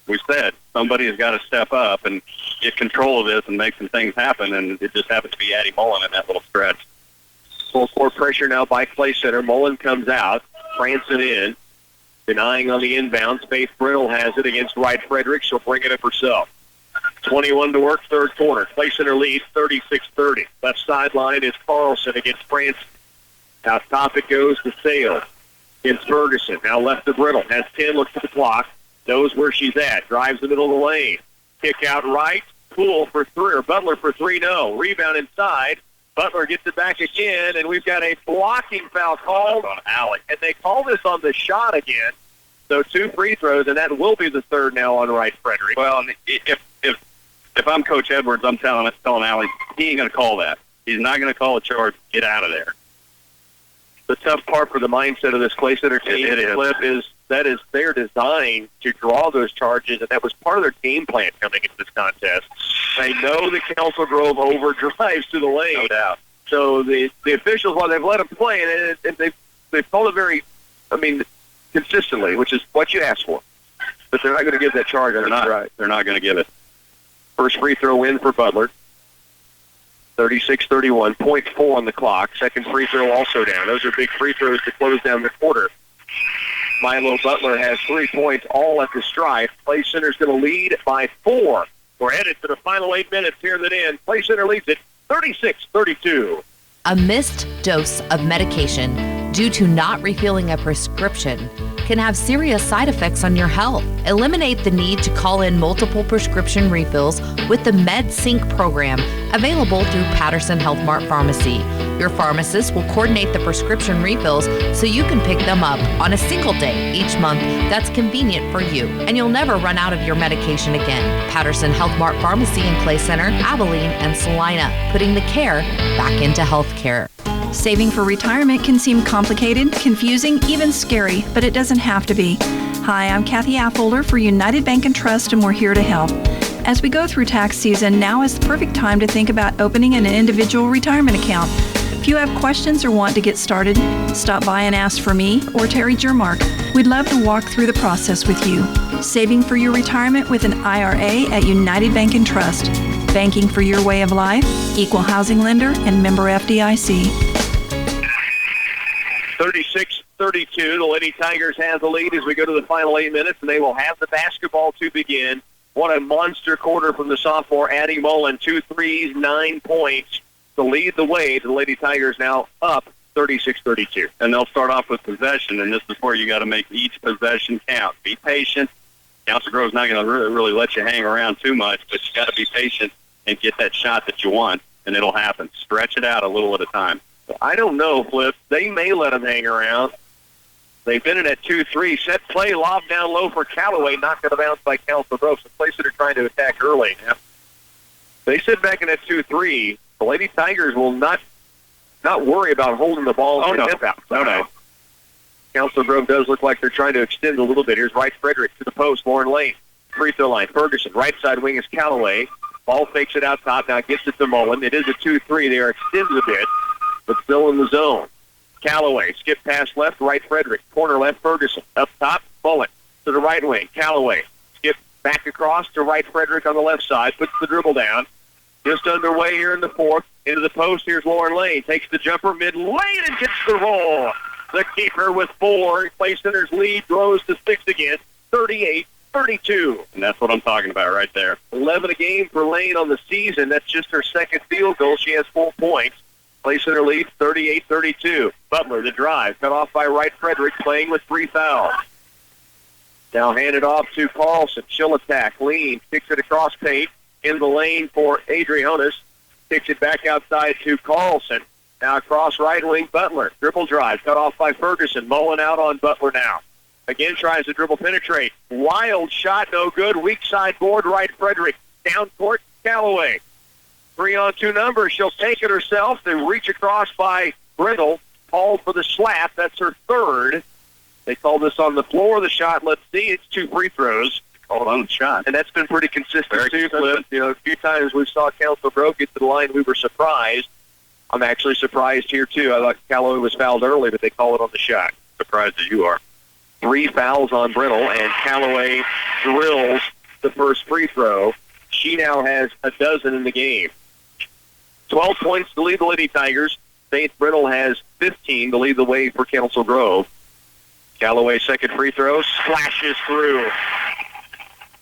we said somebody has got to step up and get control of this and make some things happen, and it just happened to be Addie Mullen in that little stretch. Full court pressure now by Clay Center. Mullen comes out, Franson in, denying on the inbounds. Faith Brittle has it against Wright Frederick. She'll bring it up herself. 21 to work, third quarter. Clay Center leads 36-30. Left sideline is Carlson against Franson. Now top it goes to Sales against Ferguson. Now left to Brittle. Has 10, looks at the clock. Knows where she's at. Drives the middle of the lane. Kick out right. Poole for 3, or Butler for 3, no. Rebound inside. Butler gets it back again, and we've got a blocking foul called on Alec. And they call this on the shot again. So 2 free throws, and that will be the third now on Wright Frederick. Well, if I'm Coach Edwards, I'm telling Alec, he ain't going to call that. He's not going to call a charge. Get out of there. The tough part for the mindset of this Clay Center team, Flip, is they're designed to draw those charges, and that was part of their game plan coming into this contest. They know that Council Grove overdrives to the lane. No doubt. So the officials, while they've let them play, and they've called it very, consistently, which is what you ask for. But they're not going to give that charge. They're not going to give it. First free throw in for Butler. 36-31, 0.4 on the clock. Second free throw also down. Those are big free throws to close down the quarter. Milo Butler has 3 points all at the stripe. Clay Center's going to lead by 4. We're headed to the final 8 minutes here that end. Clay Center leads it 36-32. A missed dose of medication due to not refilling a prescription can have serious side effects on your health. Eliminate the need to call in multiple prescription refills with the MedSync program available through Patterson Health Mart Pharmacy. Your pharmacist will coordinate the prescription refills so you can pick them up on a single day each month that's convenient for you, and you'll never run out of your medication again. Patterson Health Mart Pharmacy in Clay Center, Abilene, and Salina, putting the care back into healthcare. Saving for retirement can seem complicated, confusing, even scary, but it doesn't have to be. Hi, I'm Kathy Affolder for United Bank and Trust, and we're here to help. As we go through tax season, now is the perfect time to think about opening an individual retirement account. If you have questions or want to get started, stop by and ask for me or Terry Jermark. We'd love to walk through the process with you. Saving for your retirement with an IRA at United Bank and Trust. Banking for your way of life, equal housing lender, and member FDIC. 36-32, the Lady Tigers have the lead as we go to the final 8 minutes, and they will have the basketball to begin. What a monster quarter from the sophomore Addie Mullen. 2 threes, 9 points to lead the way. The Lady Tigers now up 36-32. And they'll start off with possession, and this is where you got to make each possession count. Be patient. Council Grove's not going to really let you hang around too much, but you got to be patient and get that shot that you want, and it'll happen. Stretch it out a little at a time. I don't know, Flip. They may let them hang around. They've been in at 2-3. Set play, lob down low for Callaway. Knocked out of bounds by Council Grove. So place that are trying to attack early. Now, they sit back in at 2-3. The Lady Tigers will not worry about holding the ball. Oh, no. No. Council Grove does look like they're trying to extend a little bit. Here's Wright Frederick to the post. Lauren Lane, free throw line. Ferguson, right side wing is Callaway. Ball fakes it out top. Now gets it to Mullen. It is a 2-3. They are extended a bit, but still in the zone. Callaway, skip pass left, right Frederick. Corner left, Ferguson. Up top, Mullen to the right wing. Callaway, skip back across to right Frederick on the left side. Puts the dribble down. Just underway here in the fourth. Into the post, here's Lauren Lane. Takes the jumper mid-lane and gets the roll. The keeper with 4. Clay Center's lead grows to 6 again. 38-32. And that's what I'm talking about right there. 11 a game for Lane on the season. That's just her second field goal. She has 4 points. Clay Center leads 38-32. Butler, the drive, cut off by Wright Frederick, playing with 3 fouls. Now handed off to Carlson. She'll attack. Lean kicks it across paint in the lane for Adrianis. Kicks it back outside to Carlson. Now across right wing, Butler. Dribble drive, cut off by Ferguson. Mullen out on Butler now. Again tries to dribble penetrate. Wild shot, no good. Weak side board, Wright Frederick. Down court, Callaway. 3-on-2 number. She'll take it herself. They reach across by Brindle. Called for the slap. That's her third. They call this on the floor. The shot, let's see, it's 2 free throws. Called on the shot. And that's been pretty consistent, too, Flip. You know, a few times we saw Council Grove get to the line, we were surprised. I'm actually surprised here, too. I thought Callaway was fouled early, but they call it on the shot. Surprised that you are. 3 fouls on Brindle, and Callaway drills the first free throw. She now has a dozen in the game. 12 points to lead the Lady Tigers. Faith Brindle has 15 to lead the way for Council Grove. Callaway's second free throw splashes through.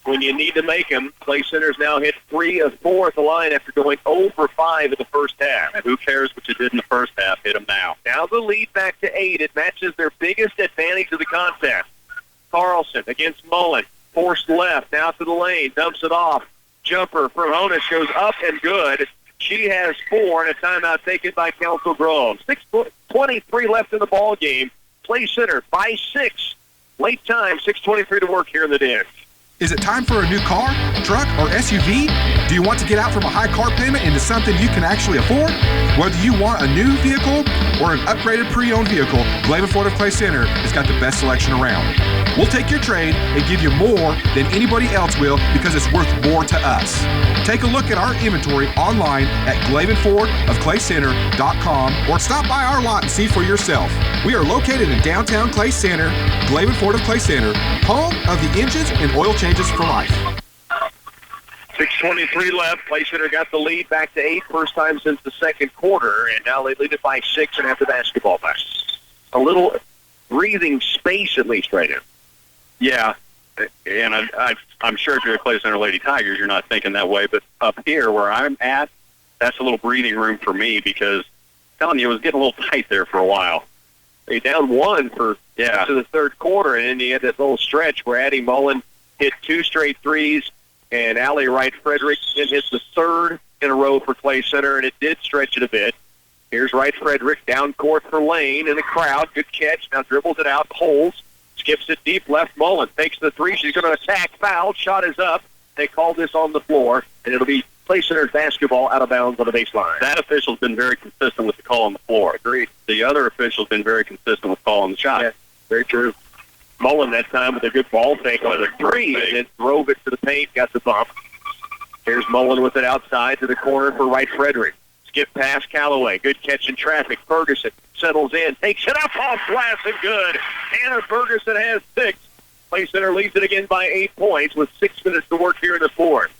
When you need to make them, Clay Center's now hit 3 of 4 at the line after going 0 for 5 in the first half. And who cares what you did in the first half? Hit them now. Now the lead back to 8. It matches their biggest advantage of the contest. Carlson against Mullen. Forced left, now to the lane, dumps it off. Jumper from Honus goes up and good. She has 4 and a timeout taken by Council Grove. 6:23 left in the ball game. Clay Center by 6. Late time, 6:23 to work here in the den. Is it time for a new car, truck, or SUV? Do you want to get out from a high car payment into something you can actually afford? Whether you want a new vehicle or an upgraded pre-owned vehicle, Glavin Ford of Clay Center has got the best selection around. We'll take your trade and give you more than anybody else will because it's worth more to us. Take a look at our inventory online at GlavinFordofClayCenter.com or stop by our lot and see for yourself. We are located in downtown Clay Center, Glavin Ford of Clay Center, home of the engines and oil changes for life. 6:23 left. Clay Center got the lead back to 8, first time since the second quarter, and now they lead it by 6 and have the basketball back. A little breathing space, at least, right now. Yeah, and I'm sure if you're a Clay Center Lady Tigers, you're not thinking that way. But up here where I'm at, that's a little breathing room for me because I'm telling you, it was getting a little tight there for a while. They down 1 to the third quarter, and then you had that little stretch where Addie Mullen hit 2 straight threes, and Allie Wright Frederick hits the third in a row for Clay Center, and it did stretch it a bit. Here's Wright Frederick down court for Lane in the crowd. Good catch. Now dribbles it out, holds, skips it deep left. Mullen takes the 3. She's going to attack. Foul. Shot is up. They call this on the floor, and it'll be Clay Center's basketball out of bounds on the baseline. That official's been very consistent with the call on the floor. Agreed. The other official's been very consistent with calling the shot. Yeah, very true. Mullen that time with a good ball fake on the 3, and then drove it to the paint, got the bump. Here's Mullen with it outside to the corner for Wright Frederick. Skip past Callaway. Good catch in traffic. Ferguson settles in. Takes it up off glass and good. Hannah Ferguson has 6. Clay Center leads it again by 8 points with 6 minutes to work here in the fourth.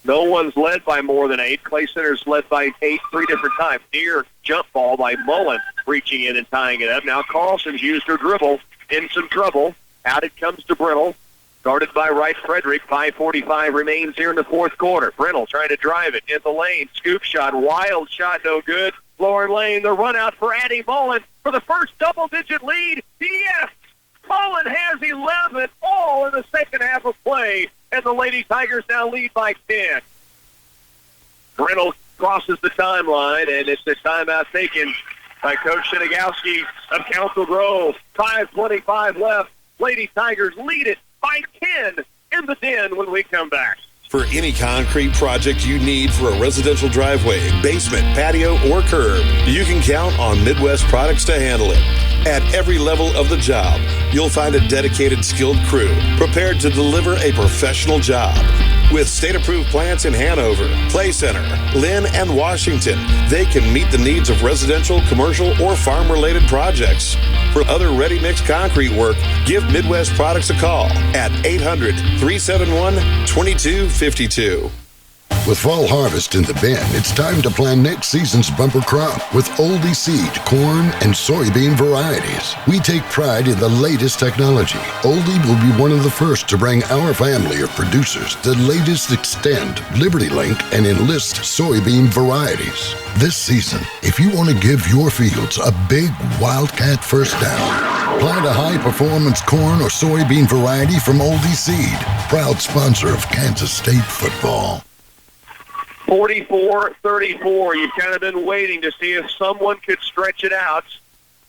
No one's led by more than 8. Clay Center's led by 8 3 different times. Near jump ball by Mullen, reaching in and tying it up. Now Carlson's used her dribble, in some trouble. Out it comes to Brittle. Guarded by Wright Frederick. 5:45 remains here in the fourth quarter. Brittle trying to drive it in the lane. Scoop shot, wild shot, no good. Lauren Lane, the run out for Addie Mullen for the first double-digit lead. Yes! Mullen has 11 all in the second half of play, and the Lady Tigers now lead by 10. Brittle crosses the timeline, and it's a timeout taken by Coach Shinigowski of Council Grove. 5:25 left. Lady Tigers lead it by 10 in the Den when we come back. For any concrete project you need for a residential driveway, basement, patio, or curb, you can count on Midwest Products to handle it. At every level of the job, you'll find a dedicated, skilled crew prepared to deliver a professional job. With state-approved plants in Hanover, Clay Center, Lynn, and Washington, they can meet the needs of residential, commercial, or farm-related projects. For other ready-mix concrete work, give Midwest Products a call at 800-371-2252. With fall harvest in the bin, it's time to plan next season's bumper crop with oldie seed, corn, and soybean varieties. We take pride in the latest technology. Oldie will be one of the first to bring our family of producers the latest Extend, Liberty Link, and Enlist soybean varieties. This season, if you want to give your fields a big Wildcat first down, plant a high-performance corn or soybean variety from Oldie Seed, proud sponsor of Kansas State football. 44-34. You've kind of been waiting to see if someone could stretch it out,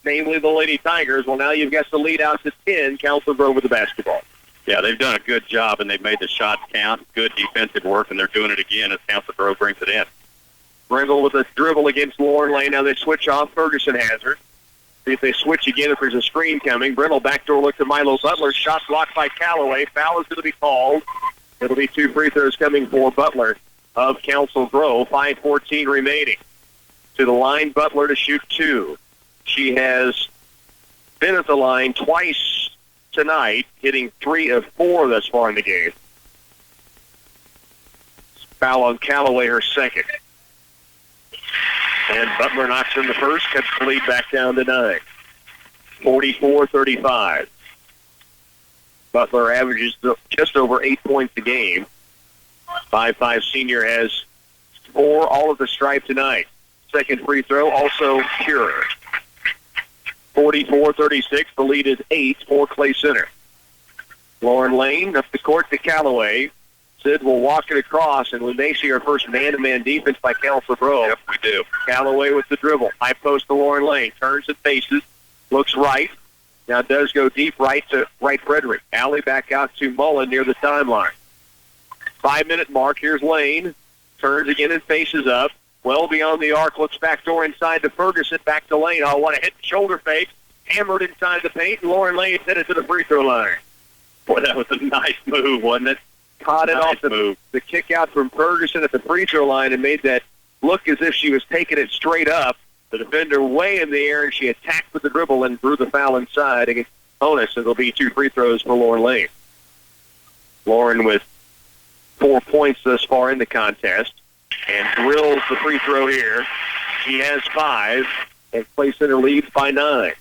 namely the Lady Tigers. Well, now you've got the lead out to 10, Council Grove with the basketball. Yeah, they've done a good job, and they've made the shots count. Good defensive work, and they're doing it again as Council Grove brings it in. Brindle with a dribble against Lauren Lane. Now they switch off. Ferguson has her. See if they switch again if there's a screen coming. Brindle backdoor look to Milo Butler. Shot blocked by Callaway. Foul is going to be called. It'll be 2 free throws coming for Butler of Council Grove. 5:14 remaining. To the line, Butler to shoot 2. She has been at the line twice tonight, hitting 3 of 4 thus far in the game. Foul on Callaway, her second. And Butler knocks in the first, cuts the lead back down to 9. 44-35. Butler averages just over 8 points a game. 5'5" senior has 4 all of the stripe tonight. Second free throw also pure. 44-36. The lead is 8 for Clay Center. Lauren Lane up the court to Callaway. Sid will walk it across, and we may see our first man-to-man defense by Council Grove. Yep, we do. Callaway with the dribble. High post to Lauren Lane. Turns and faces. Looks right. Now does go deep right to Wright Frederick. Alley back out to Mullen near the timeline. 5-minute mark. Here's Lane. Turns again and faces up. Well beyond the arc. Looks back door inside to Ferguson. Back to Lane. Oh, what a hit. Shoulder fake. Hammered inside the paint. And Lauren Lane headed to the free throw line. Boy, that was a nice move, wasn't it? Caught it off the kick out from Ferguson at the free throw line and made that look as if she was taking it straight up. The defender way in the air, and she attacked with the dribble and drew the foul inside against Bonus. It'll be 2 free throws for Lauren Lane. Lauren with 4 points thus far in the contest and drills the free throw here. She has 5 and Clay Center leads by 9.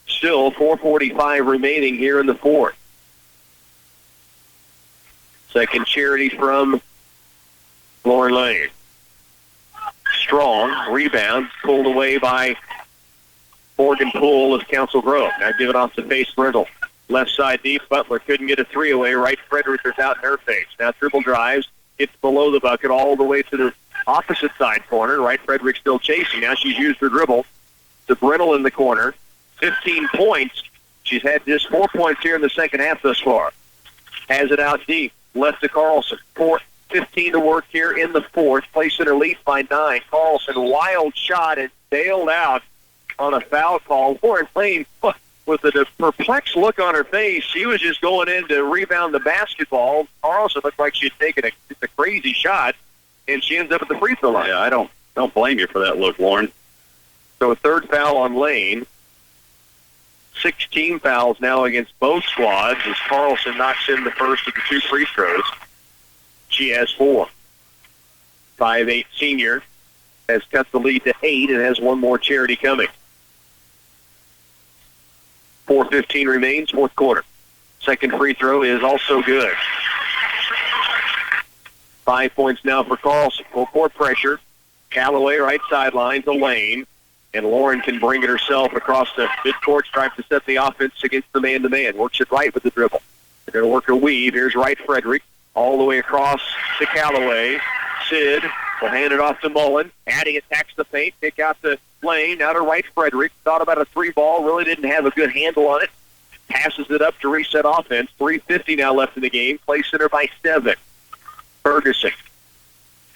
Still 4:45 remaining here in the fourth. Second charity from Lauren Lane. Strong rebound pulled away by Morgan Poole of Council Grove. Now give it off to face Brindle. Left side deep. Butler couldn't get a 3 away. Right Frederick is out in her face. Now dribble drives. Gets below the bucket all the way to the opposite side corner. Right Frederick still chasing. Now she's used her dribble to Brindle in the corner. 15 points. She's had just 4 points here in the second half thus far. Has it out deep. Left to Carlson. 15 to work here in the fourth. Clay Center leads by 9. Carlson, wild shot and bailed out on a foul call. Lauren Lane, with a perplexed look on her face, she was just going in to rebound the basketball. Carlson looked like she had taken a crazy shot and she ends up at the free throw line. Yeah, I don't blame you for that look, Lauren. So a third foul on Lane. 16 fouls now against both squads as Carlson knocks in the first of the two free throws. She has 4. 5'8" senior has cut the lead to 8 and has one more charity coming. 4:15 remains, fourth quarter. Second free throw is also good. 5 points now for Carlson. Full court pressure. Callaway right sideline to Lane. And Lauren can bring it herself across the midcourt stripe to set the offense against the man-to-man. Works it right with the dribble. They're going to work a weave. Here's Wright Frederick all the way across to Callaway. Sid will hand it off to Mullen. Addie attacks the paint. Kick out to Lane. Now to Wright Frederick. Thought about a 3-ball. Really didn't have a good handle on it. Passes it up to reset offense. 3:50 now left in the game. Play center by 7. Ferguson.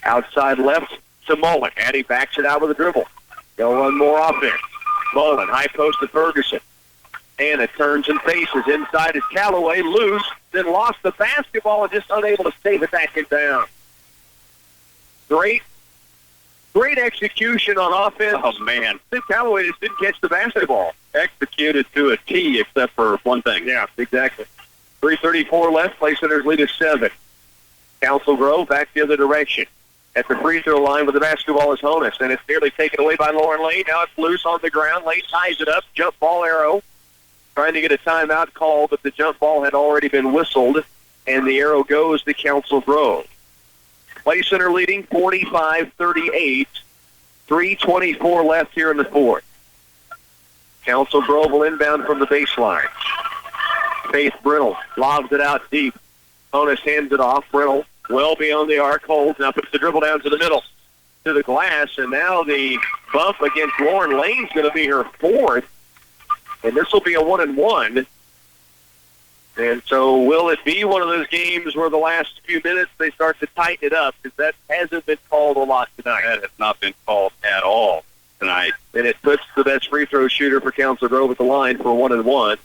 Outside left to Mullen. Addie backs it out with a dribble. They'll run more offense. Mullen, high post to Ferguson. And it turns and faces. Inside is Callaway. Loose. Then lost the basketball and just unable to save it back and down. Great execution on offense. Oh, man. Sid Callaway just didn't catch the basketball. Executed to a T except for one thing. Yeah, exactly. 3:34 left. Play center's lead is 7. Council Grove back the other direction. At the free throw line with the basketball is Honus, and it's nearly taken away by Lauren Lane. Now it's loose on the ground. Lane ties it up. Jump ball arrow. Trying to get a timeout call, but the jump ball had already been whistled, and the arrow goes to Council Grove. Play center leading 45-38. 3:24 left here in the fourth. Council Grove will inbound from the baseline. Faith Brittle lobs it out deep. Honus hands it off. Brittle well beyond the arc, holds, now puts the dribble down to the middle, to the glass, and now the bump against Lauren Lane's going to be her 4th, and this will be a 1-and-1. And so will it be one of those games where the last few minutes they start to tighten it up, because that hasn't been called a lot tonight. That has not been called at all tonight. And it puts the best free throw shooter for Council Grove at the line for 1-and-1.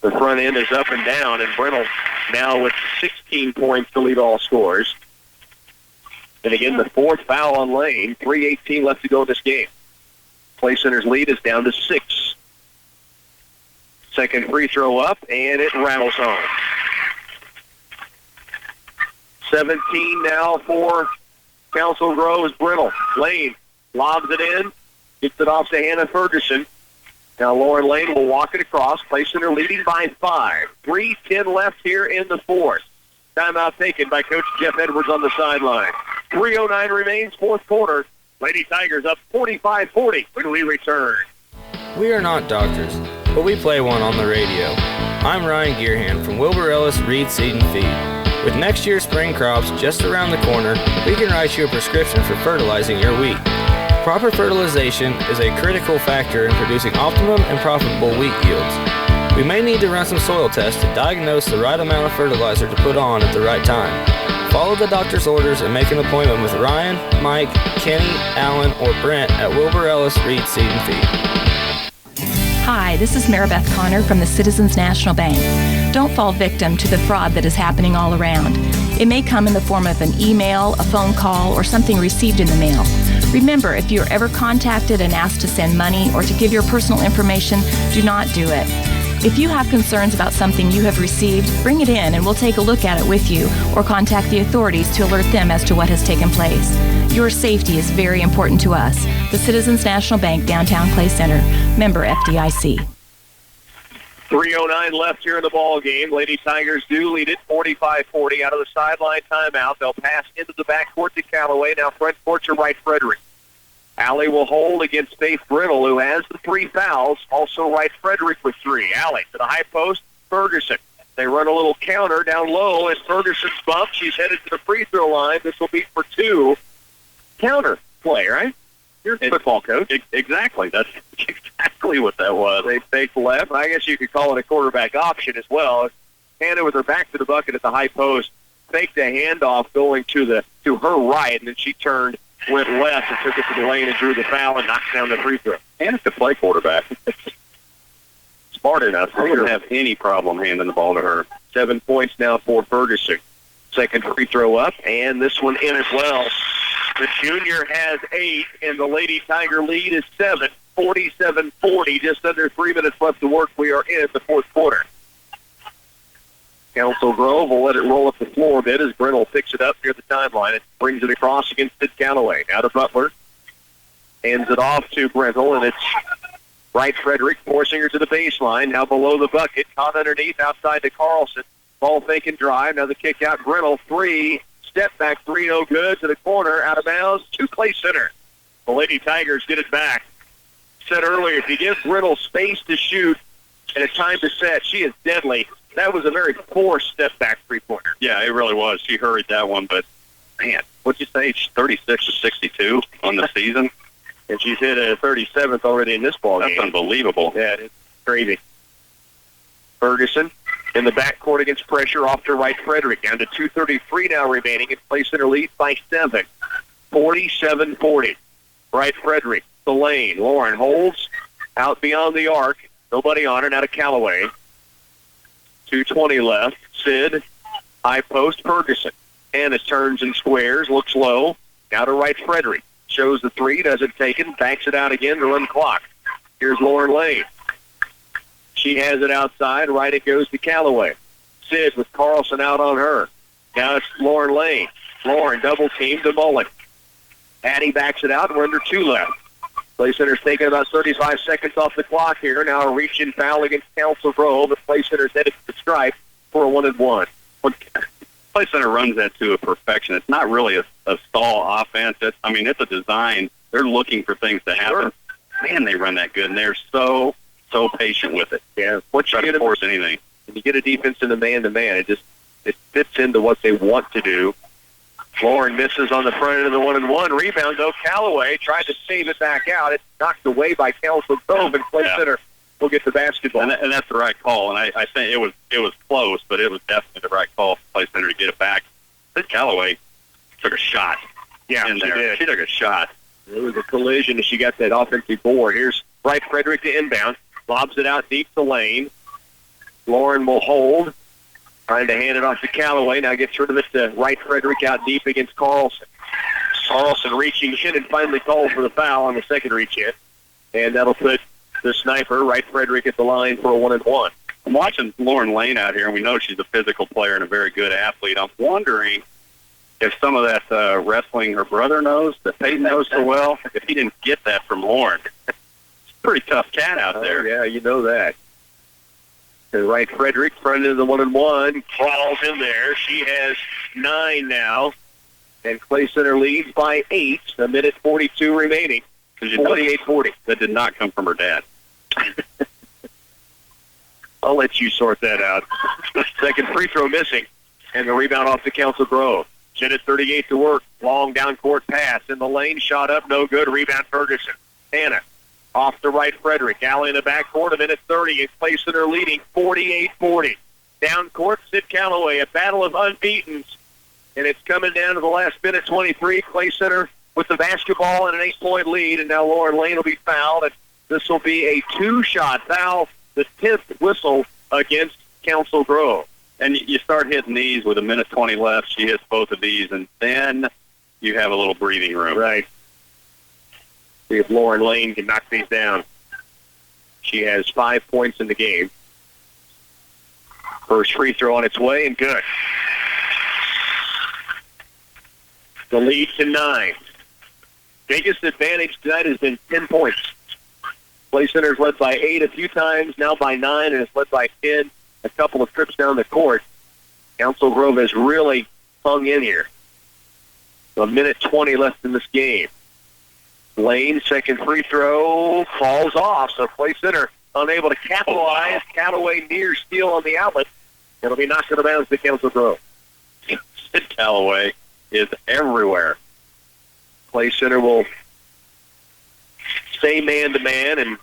The front end is up and down, and Brittle now with 16 points to lead all scores. And again, the 4th foul on Lane. 3:18 left to go in this game. Play center's lead is down to 6. Second free throw up, and it rattles home. 17 now for Council Grove's Brittle. Lane lobs it in, gets it off to Hannah Ferguson. Now Lauren Lane will walk it across. Play center leading by 5. 3:10 left here in the fourth. Timeout taken by Coach Jeff Edwards on the sideline. 3:09 remains, fourth quarter. Lady Tigers up 45-40 when we return. We are not doctors, but we play one on the radio. I'm Ryan Gearhand from Wilbur Ellis Reed Seed and Feed. With next year's spring crops just around the corner, we can write you a prescription for fertilizing your wheat. Proper fertilization is a critical factor in producing optimum and profitable wheat yields. We may need to run some soil tests to diagnose the right amount of fertilizer to put on at the right time. Follow the doctor's orders and make an appointment with Ryan, Mike, Kenny, Alan, or Brent at Wilbur Ellis Reed Seed and Feed. Hi, this is Maribeth Connor from the Citizens National Bank. Don't fall victim to the fraud that is happening all around. It may come in the form of an email, a phone call, or something received in the mail. Remember, if you're ever contacted and asked to send money or to give your personal information, do not do it. If you have concerns about something you have received, bring it in and we'll take a look at it with you or contact the authorities to alert them as to what has taken place. Your safety is very important to us. The Citizens National Bank, Downtown Clay Center, member FDIC. 3:09 left here in the ball game. Lady Tigers do lead it 45-40 out of the sideline timeout. They'll pass into the backcourt to Callaway. Now front court to Wright Frederick. Allie will hold against Faith Brittle, who has the 3 fouls. Also Wright Frederick with 3. Allie to the high post, Ferguson. They run a little counter down low as Ferguson's bump. She's headed to the free throw line. This will be for 2. Counter play, right? You're a football coach. Exactly. That's exactly what that was. They fake left. I guess you could call it a quarterback option as well. Hannah with her back to the bucket at the high post, faked a handoff going to her right, and then she turned, went left, and took it to the lane and drew the foul and knocked down the free throw. Hannah could play quarterback. Smart enough. They wouldn't have any problem handing the ball to her. 7 points now for Ferguson. Second free throw up, and this one in as well. The junior has 8, and the Lady Tiger lead is 7, 47-40. Just under 3 minutes left to work. We are in the fourth quarter. Council Grove will let it roll up the floor a bit as Grinnell picks it up near the timeline. It brings it across against Sid Callaway. Now to Butler. Hands it off to Grinnell, and it's Wright Frederick forcing her to the baseline. Now below the bucket. Caught underneath outside to Carlson. Ball fake and drive. Now the kick out. Grinnell, 3. Step back 3, no good. To the corner, out of bounds. To Clay Center. The Lady Tigers get it back. Said earlier, if you give Grinnell space to shoot and a time to set, she is deadly. That was a very poor step-back three-pointer. Yeah, it really was. She hurried that one, but, man, what'd you say? She's 36 to 62 on the season. And she's hit a 37th already in this ball game. That's unbelievable. Yeah, it's crazy. Ferguson in the backcourt against pressure off to Wright Frederick. Down to 2:33 now remaining. It's Clay Center lead by 7. 47-40. Wright Frederick, the lane. Lauren holds out beyond the arc. Nobody on her. Now to Callaway. 2:20 left. Sid, high post, Ferguson. Anna turns and squares, looks low. Now to Wright Frederick. Shows the 3, doesn't take it, backs it out again to run the clock. Here's Lauren Lane. She has it outside. Right it goes to Callaway. Sid with Carlson out on her. Now it's Lauren Lane. Lauren double teamed to Mullen. Addie backs it out. We're under 2 left. Clay Center's taking about 35 seconds off the clock here. Now a reach-in foul against Council Grove. The Clay Center's headed to the stripe for a 1-and-1. Clay Center runs that to a perfection. It's not really a stall offense. It's a design. They're looking for things to happen. Sure. Man, they run that good, and they're so patient with it. Yeah. Once you get force anything. When you get a defense in the man-to-man, it fits into what they want to do. Lauren misses on the front end of the 1-and-1. Rebound, though. Callaway tried to save it back out. It's knocked away by Council Grove, and Clay Center will get the basketball. And that's the right call. And I think it was close, but it was definitely the right call for Clay Center to get it back. This Callaway took a shot. Yeah, in she there. did. She took a shot. It was a collision, and she got that offensive board. Here's Wright Frederick to inbound. Lobs it out deep to Lane. Lauren will hold. Trying to hand it off to Callaway. Now gets rid of it to Wright Frederick out deep against Carlson. Carlson reaching in and finally called for the foul on the second reach in. And that'll put the sniper, Wright Frederick, at the line for a 1-and-1. I'm watching Lauren Lane out here, and we know she's a physical player and a very good athlete. I'm wondering if some of that wrestling her brother knows, that Peyton knows so well, if he didn't get that from Lauren. It's a pretty tough cat out there. Yeah, you know that. And Wright Frederick, front of the 1-and-1, falls in there. She has 9 now. And Clay Center leads by 8. A minute 42 remaining. 48-40. That did not come from her dad. I'll let you sort that out. Second free throw missing. And the rebound off to Council Grove. Minute 38 to work. Long down court pass. In the lane, shot up, no good. Rebound Ferguson. Hannah. Off to Wright Frederick. Alley in the backcourt. A minute 30. It's Clay Center leading 48-40. Down court, Sid Callaway. A battle of unbeatens. And it's coming down to the last minute 23. Clay Center with the basketball and an 8-point lead. And now Lauren Lane will be fouled. And this will be a 2-shot foul. The 10th whistle against Council Grove. And you start hitting these with a minute 20 left. She hits both of these, and then you have a little breathing room. Right. See if Lauren Lane can knock these down. She has 5 points in the game. First free throw on its way, and good. The lead to 9. Biggest advantage tonight has been 10 points. Clay Center's led by 8 a few times, now by 9, and it's led by 10 a couple of trips down the court. Council Grove has really hung in here. A minute 20 left in this game. Lane, second free throw, falls off, so Clay Center unable to capitalize. Callaway near steal on the outlet. It'll be knocked out of bounds to Council Grove. Sid Callaway is everywhere. Clay Center will stay man-to-man and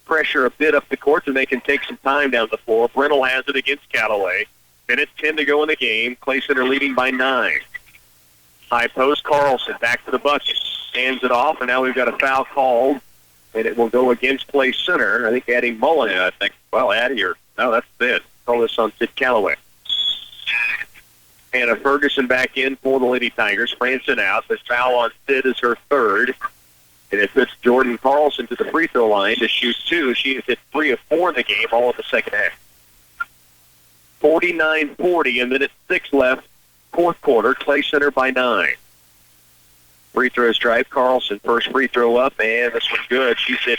pressure a bit up the court so they can take some time down the floor. Grinnell has it against Callaway. Minute 10 to go in the game. Clay Center leading by 9. High post, Carlson back to the bucket. Hands it off, and now we've got a foul called, and it will go against Clay Center. I think Addie Mullen. Yeah, I think, Addie no, that's Sid. Call this on Sid Callaway. Hannah Ferguson back in for the Lady Tigers. Franson out. The foul on Sid is her third. And it puts Jordan Carlson to the free throw line to shoot 2. She has hit 3 of 4 in the game, all in the second half. 49-40, a minute 6 left, fourth quarter. Clay Center by 9. Free throw stripe. Carlson, first free throw up, and this one's good. She's hit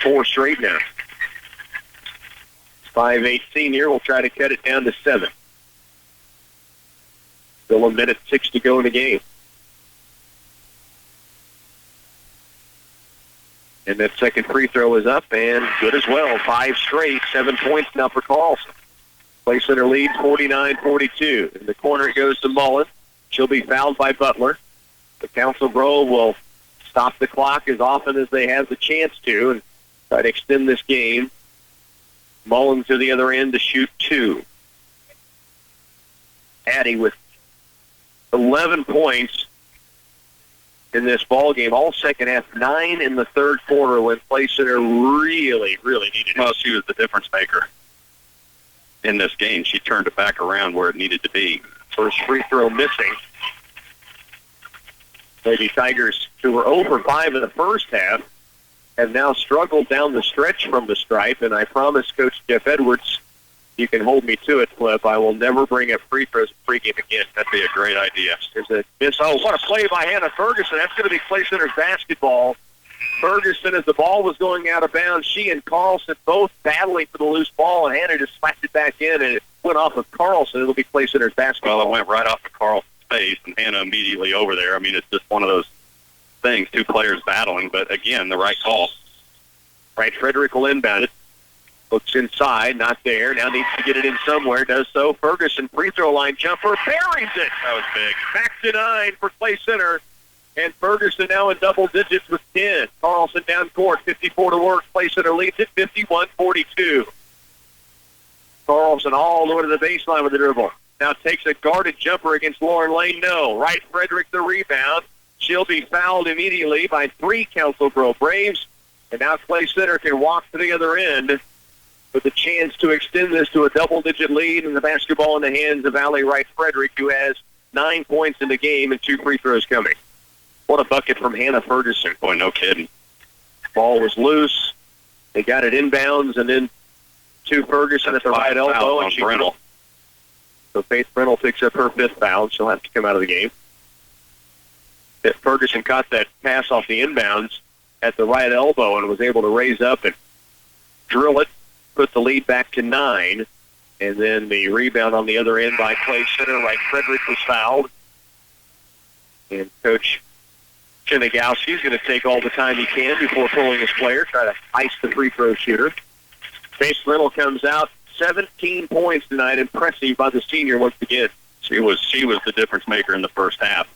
4 straight now. 5'8" senior will try to cut it down to 7. Still a minute 6 to go in the game. And that second free throw is up and good as well. 5 straight, 7 points now for Carlson. Clay Center leads 49-42. In the corner it goes to Mullen. She'll be fouled by Butler. The Council Grove will stop the clock as often as they have the chance to and try to extend this game. Mullen to the other end to shoot 2. Addie with 11 points in this ball game, all second half, 9 in the third quarter when Clay Center really needed it. Well, she was the difference maker in this game. She turned it back around where it needed to be. First free throw missing. Lady Tigers, who were 0 for 5 in the first half, have now struggled down the stretch from the stripe, and I promise Coach Jeff Edwards, you can hold me to it, Cliff. I will never bring up free throws pregame again. That'd be a great idea. There's a miss. Oh, what a play by Hannah Ferguson. That's going to be Clay Center's basketball. Ferguson, as the ball was going out of bounds, she and Carlson both battling for the loose ball, and Hannah just slapped it back in, and it went off of Carlson. It'll be Clay Center's basketball. Well, it went right off of Carlson's face, and Hannah immediately over there. I mean, it's just one of those things, 2 players battling, but again, the right call. Right, Frederick will inbound it. Looks inside, not there. Now needs to get it in somewhere. Does so. Ferguson, free throw line jumper, buries it. That was big. Back to 9 for Clay Center. And Ferguson now in double digits with 10. Carlson down court, 54 to work. Clay Center leads at 51-42. Carlson all the way to the baseline with the dribble. Now takes a guarded jumper against Lauren Lane. No. Right, Frederick the rebound. She'll be fouled immediately by 3 Council Grove Braves. And now Clay Center can walk to the other end with a chance to extend this to a double-digit lead, and the basketball in the hands of Allie Wright Frederick, who has 9 points in the game and 2 free throws coming. What a bucket from Hannah Ferguson. Boy, no kidding. Ball was loose. They got it inbounds, and then to Ferguson at the right elbow. And Brennell. So Faith Brennell picks up her 5th foul. She'll have to come out of the game. Ferguson caught that pass off the inbounds at the right elbow and was able to raise up and drill it. Put the lead back to 9, and then the rebound on the other end by Clay Center. Right, Frederick was fouled, and Coach Chinagowski's going to take all the time he can before pulling his player, try to ice the free throw shooter. Faith Brennell comes out, 17 points tonight, impressive by the senior once again. She was the difference maker in the first half.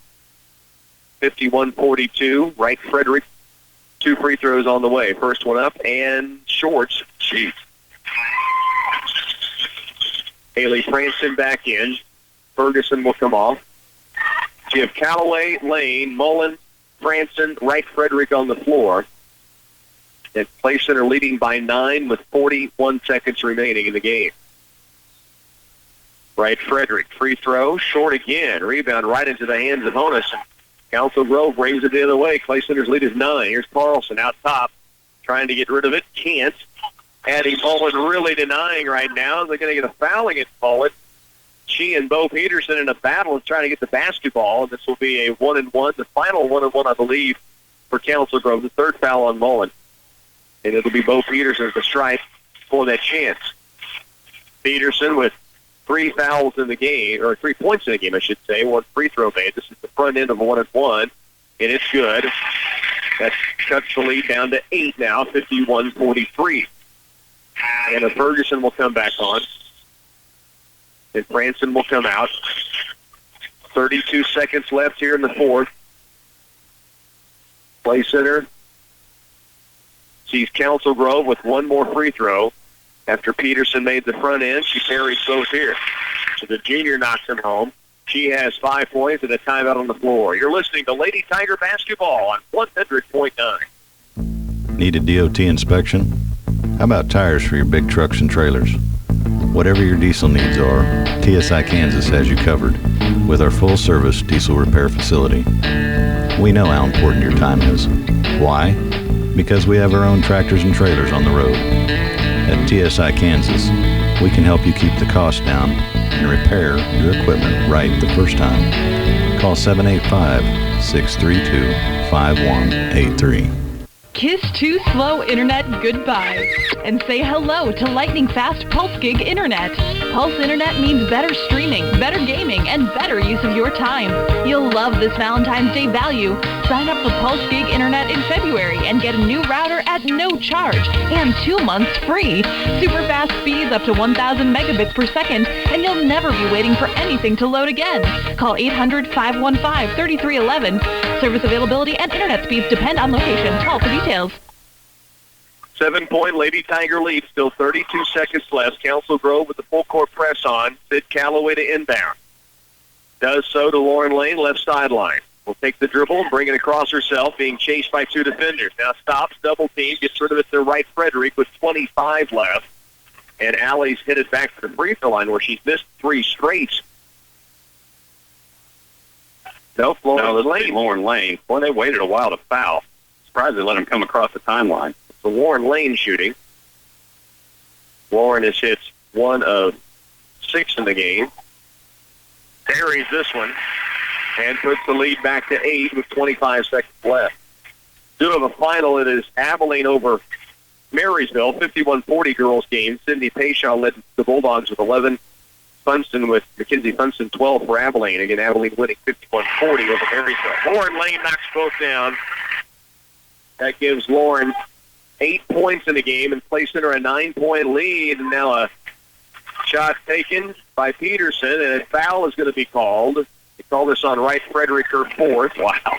51-42. Right, Frederick, 2 free throws on the way. First one up and short. Jeez. Haley Franson back in. Ferguson will come off. So you have Callaway, Lane, Mullen, Franson, Wright Frederick on the floor. And Clay Center leading by 9 with 41 seconds remaining in the game. Wright Frederick, free throw, short again. Rebound right into the hands of Honus. Council Grove brings it the other way. Clay Center's lead is 9. Here's Carlson out top, trying to get rid of it. Can't. Addie Mullen really denying right now. They're going to get a foul against Mullen. She and Bo Peterson in a battle is trying to get the basketball. This will be a 1-and-1, the final 1-and-1, I believe, for Council Grove. The 3rd foul on Mullen. And it'll be Bo Peterson at the stripe for that chance. Peterson with 3 fouls in the game, or 3 points in the game, I should say. 1 free throw made. This is the front end of a 1-and-1, and it's good. That cuts the lead down to 8 now, 51-43. And Ferguson will come back on. And Franson will come out. 32 seconds left here in the 4th. Clay Center sees Council Grove with 1 more free throw. After Peterson made the front end, she parries both here. So the junior knocks him home. She has 5 points and a timeout on the floor. You're listening to Lady Tiger Basketball on 100.9. Need a DOT inspection? How about tires for your big trucks and trailers? Whatever your diesel needs are, TSI Kansas has you covered. with our full-service diesel repair facility. We know how important your time is. Why? Because we have our own tractors and trailers on the road. At TSI Kansas, we can help you keep the cost down and repair your equipment right the first time. Call 785-632-5183. Kiss Too Slow Internet goodbye and say hello to lightning fast Pulse Gig Internet. Pulse Internet means better streaming, better gaming, and better use of your time. You'll love this Valentine's Day value. Sign up for Pulse Gig Internet in February and get a new router at no charge and 2 months free. Super fast speeds up to 1,000 megabits per second, and you'll never be waiting for anything to load again. Call 800-515-3311. Service availability and internet speeds depend on location. Call for details. 7-point Lady Tiger lead. Still 32 seconds left. Council Grove with the full court press on. Sid Calloway to inbound. Does so to Lauren Lane, left sideline. Will take the dribble, bring it across herself, being chased by two defenders. Now stops, double team, gets rid of it to right Frederick with 25 left. And Allie's hit it back to the free throw line where she's missed 3 straight. Nope, Lauren Lane. Boy, they waited a while to foul. Surprised they let him come across the timeline. So Lauren Lane shooting. Lauren has hit 1 of 6 in the game. Carries this one and puts the lead back to 8 with 25 seconds left. Due to the final, it is Abilene over Marysville, 51-40 girls game. Sydney Payshaw led the Bulldogs with 11. Mackenzie Funston 12 for Abilene. Again, Abilene winning 51-40 over Marysville. Lauren Lane knocks both down. That gives Lauren 8 points in the game and placed her a 9-point lead. And now a shot taken by Peterson, and a foul is going to be called. They call this on Wright Frederick, her 4th. Wow.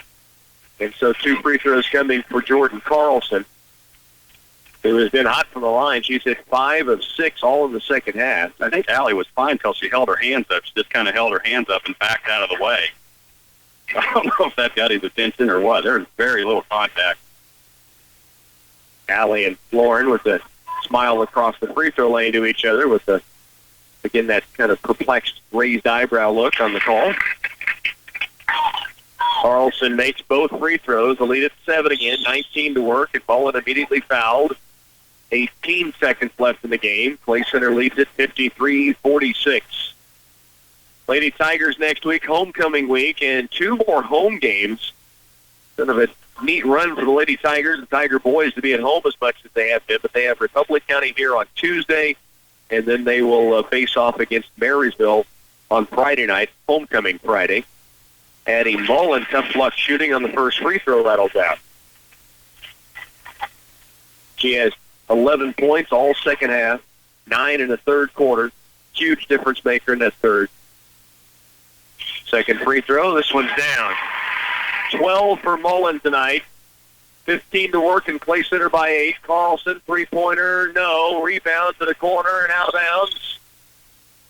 And so 2 free throws coming for Jordan Carlson, who has been hot from the line. She's hit 5 of 6 all in the second half. I think Allie was fine until she held her hands up. She just kind of held her hands up and backed out of the way. I don't know if that got his attention or what. There's very little contact. Allie and Lauren with a smile across the free throw lane to each other with again, that kind of perplexed, raised eyebrow look on the call. Carlson makes both free throws. The lead at 7 again, 19 to work, and Mullen immediately fouled. 18 seconds left in the game. Clay Center leads at 53-46. Lady Tigers next week, homecoming week, and 2 more home games. Kind of a neat run for the Lady Tigers and Tiger boys to be at home as much as they have been, but they have Republic County here on Tuesday, and then they will face off against Marysville on Friday night, homecoming Friday. Addie Mullen, tough luck shooting on the first free throw, rattles out. She has 11 points all second half, 9 in the third quarter. Huge difference maker in that third. Second free throw, this one's down. 12 for Mullen tonight. 15 to work in Clay Center by 8. Carlson, three-pointer, no. Rebound to the corner and out of bounds.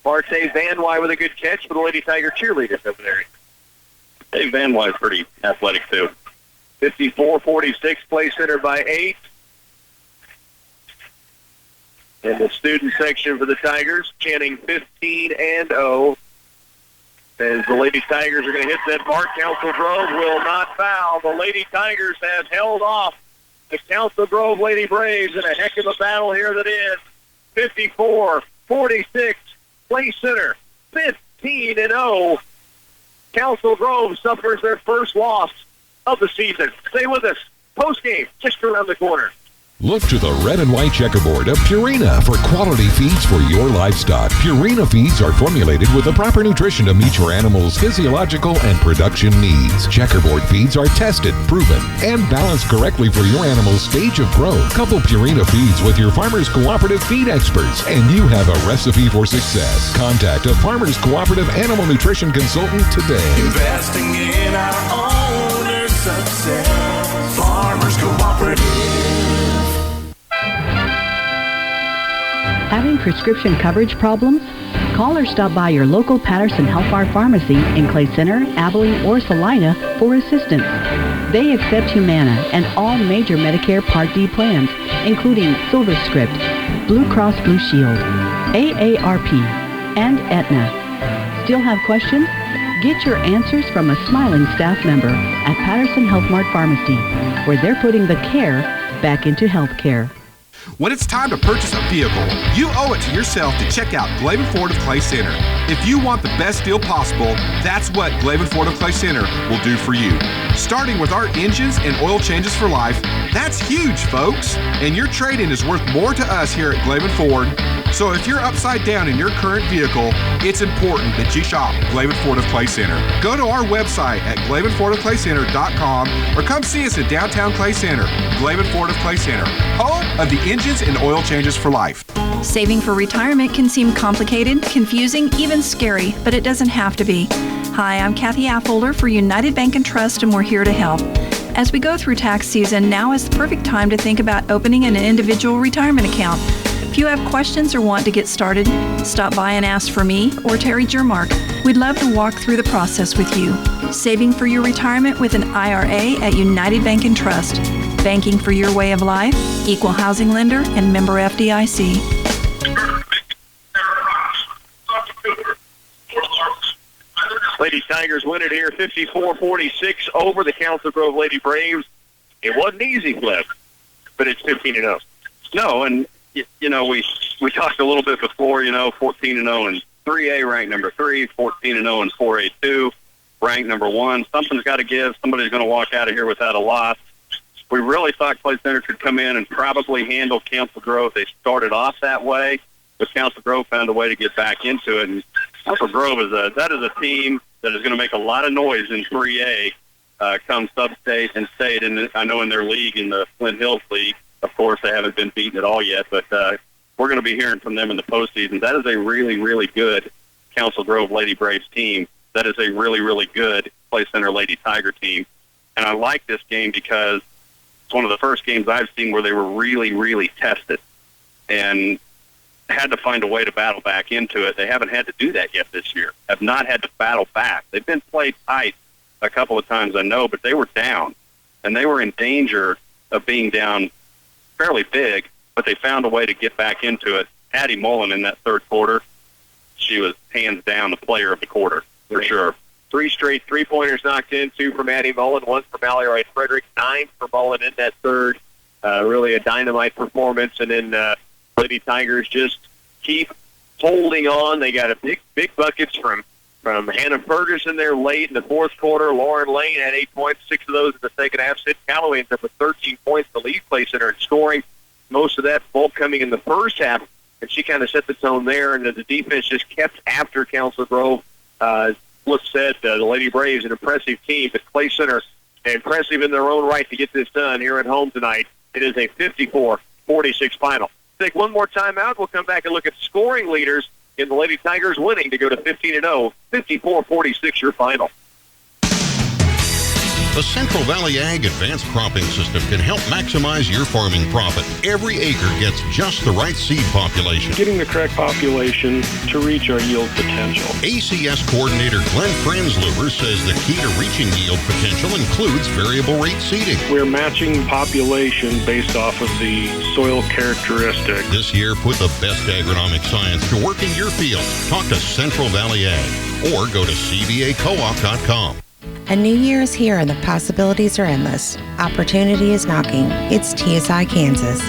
Marte Van Wy with a good catch for the Lady Tiger cheerleaders over there. Dave Van Wy is pretty athletic, too. 54-46, Clay Center by 8. In the student section for the Tigers, chanting 15-0. As the Lady Tigers are going to hit that mark, Council Grove will not foul. The Lady Tigers have held off the Council Grove Lady Braves in a heck of a battle here that is 54-46. Clay Center 15-0. Council Grove suffers their first loss of the season. Stay with us. Post-game, just around the corner. Look to the red and white checkerboard of Purina for quality feeds for your livestock. Purina feeds are formulated with the proper nutrition to meet your animal's physiological and production needs. Checkerboard feeds are tested, proven, and balanced correctly for your animal's stage of growth. Couple Purina feeds with your Farmers Cooperative feed experts, and you have a recipe for success. Contact a Farmers Cooperative animal nutrition consultant today. Investing in our owner's success. Farmers Cooperative. Having prescription coverage problems? Call or stop by your local Patterson Health Bar Pharmacy in Clay Center, Abilene, or Salina for assistance. They accept Humana and all major Medicare Part D plans, including SilverScript, Blue Cross Blue Shield, AARP, and Aetna. Still have questions? Get your answers from a smiling staff member at Patterson Health Mart Pharmacy, where they're putting the care back into healthcare. When it's time to purchase a vehicle, you owe it to yourself to check out Glavin Ford of Clay Center. If you want the best deal possible, that's what Glavin Ford of Clay Center will do for you. Starting with our engines and oil changes for life, that's huge, folks. And your trade-in is worth more to us here at Glavin Ford. So if you're upside down in your current vehicle, it's important that you shop Glavin Ford of Clay Center. Go to our website at GlavinFordofClayCenter.com or come see us at downtown Clay Center. Glavin Ford of Clay Center, home of the engines and oil changes for life. Saving for retirement can seem complicated, confusing, even scary, but it doesn't have to be. Hi, I'm Kathy Affolder for United Bank and Trust, and we're here to help. As we go through tax season, now is the perfect time to think about opening an individual retirement account. If you have questions or want to get started, stop by and ask for me or Terry Jermark. We'd love to walk through the process with you. Saving for your retirement with an IRA at United Bank and Trust. Banking for your way of life, equal housing lender, and member FDIC. Lady Tigers win it here 54-46 over the Council Grove Lady Braves. It wasn't easy, Flip, but it's 15-0. No, and you know, we talked a little bit before, 14-0 in 3A, ranked number 3, 14-0 in 4A2, ranked number 1. Something's got to give. Somebody's going to walk out of here without a loss. We really thought Clay Center could come in and probably handle Council Grove. They started off that way, but Council Grove found a way to get back into it. And Council Grove is a team that is going to make a lot of noise in 3A come sub-state and state. And I know in their league, in the Flint Hills League, of course, they haven't been beaten at all yet, but we're going to be hearing from them in the postseason. That is a really, really good Council Grove Lady Braves team. That is a really, really good Clay Center Lady Tiger team. And I like this game because it's one of the first games I've seen where they were really, really tested and had to find a way to battle back into it. They haven't had to do that yet this year, have not had to battle back. They've been played tight a couple of times, I know, but they were down, and they were in danger of being down fairly big, but they found a way to get back into it. Addie Mullen in that third quarter, she was hands down the player of the quarter, for sure. 3 straight three-pointers knocked in, 2 from Addie Mullen, 1 from Allie Wright Frederick, 9 for Mullen in that third. Really a dynamite performance, and then Lady Tigers just keep holding on. They got a big buckets from Hannah Ferguson there late in the fourth quarter. Lauren Lane had 8 points, 6 of those in the second half. Sid Calloway ends up with 13 points to lead Clay Center in scoring. Most of that bulk coming in the first half, and she kind of set the tone there, and the defense just kept after Council Grove. Flip said the Lady Braves, an impressive team, but Clay Center impressive in their own right to get this done here at home tonight. It is a 54-46 final. Take one more time out. We'll come back and look at scoring leaders in the Lady Tigers winning to go to 15-0, 54-46 your final. The Central Valley Ag Advanced Cropping System can help maximize your farming profit. Every acre gets just the right seed population. Getting the correct population to reach our yield potential. ACS Coordinator Glenn Franzluber says the key to reaching yield potential includes variable rate seeding. We're matching population based off of the soil characteristic. This year, put the best agronomic science to work in your field. Talk to Central Valley Ag or go to cvacoop.com. A new year is here and the possibilities are endless. Opportunity is knocking. It's TSI Kansas.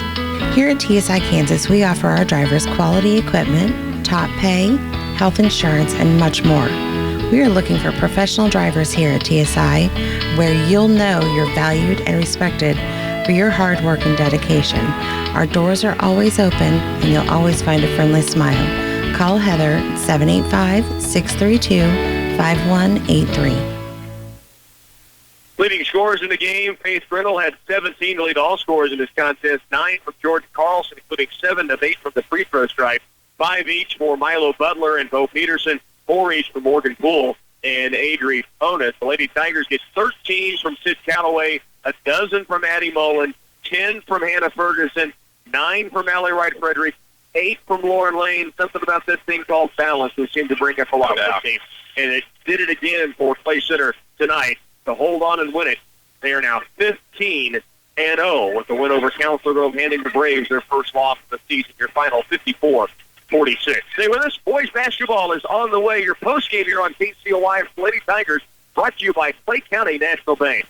Here at TSI Kansas, we offer our drivers quality equipment, top pay, health insurance, and much more. We are looking for professional drivers here at TSI, where you'll know you're valued and respected for your hard work and dedication. Our doors are always open, and you'll always find a friendly smile. Call Heather at 785-632-5183. Leading scorers in the game, Faith Brindle had 17 to lead all scorers in this contest, 9 from Jordan Carlson, including 7 of 8 from the free throw stripe, 5 each for Milo Butler and Bo Peterson, 4 each for Morgan Poole and Adri Onus. The Lady Tigers get 13 from Sid Calloway, 12 from Addie Mullen, 10 from Hannah Ferguson, 9 from Allie Wright Frederick, 8 from Lauren Lane. Something about this thing called balance we seem to bring up a lot of this team. And it did it again for Clay Center tonight to hold on and win it. They are now 15-0 with the win over Council Grove, handing the Braves their first loss of the season. Your final 54-46 46. Stay with us. Boys basketball is on the way. Your postgame here on KCLY for Lady Tigers, brought to you by Clay County National Bank.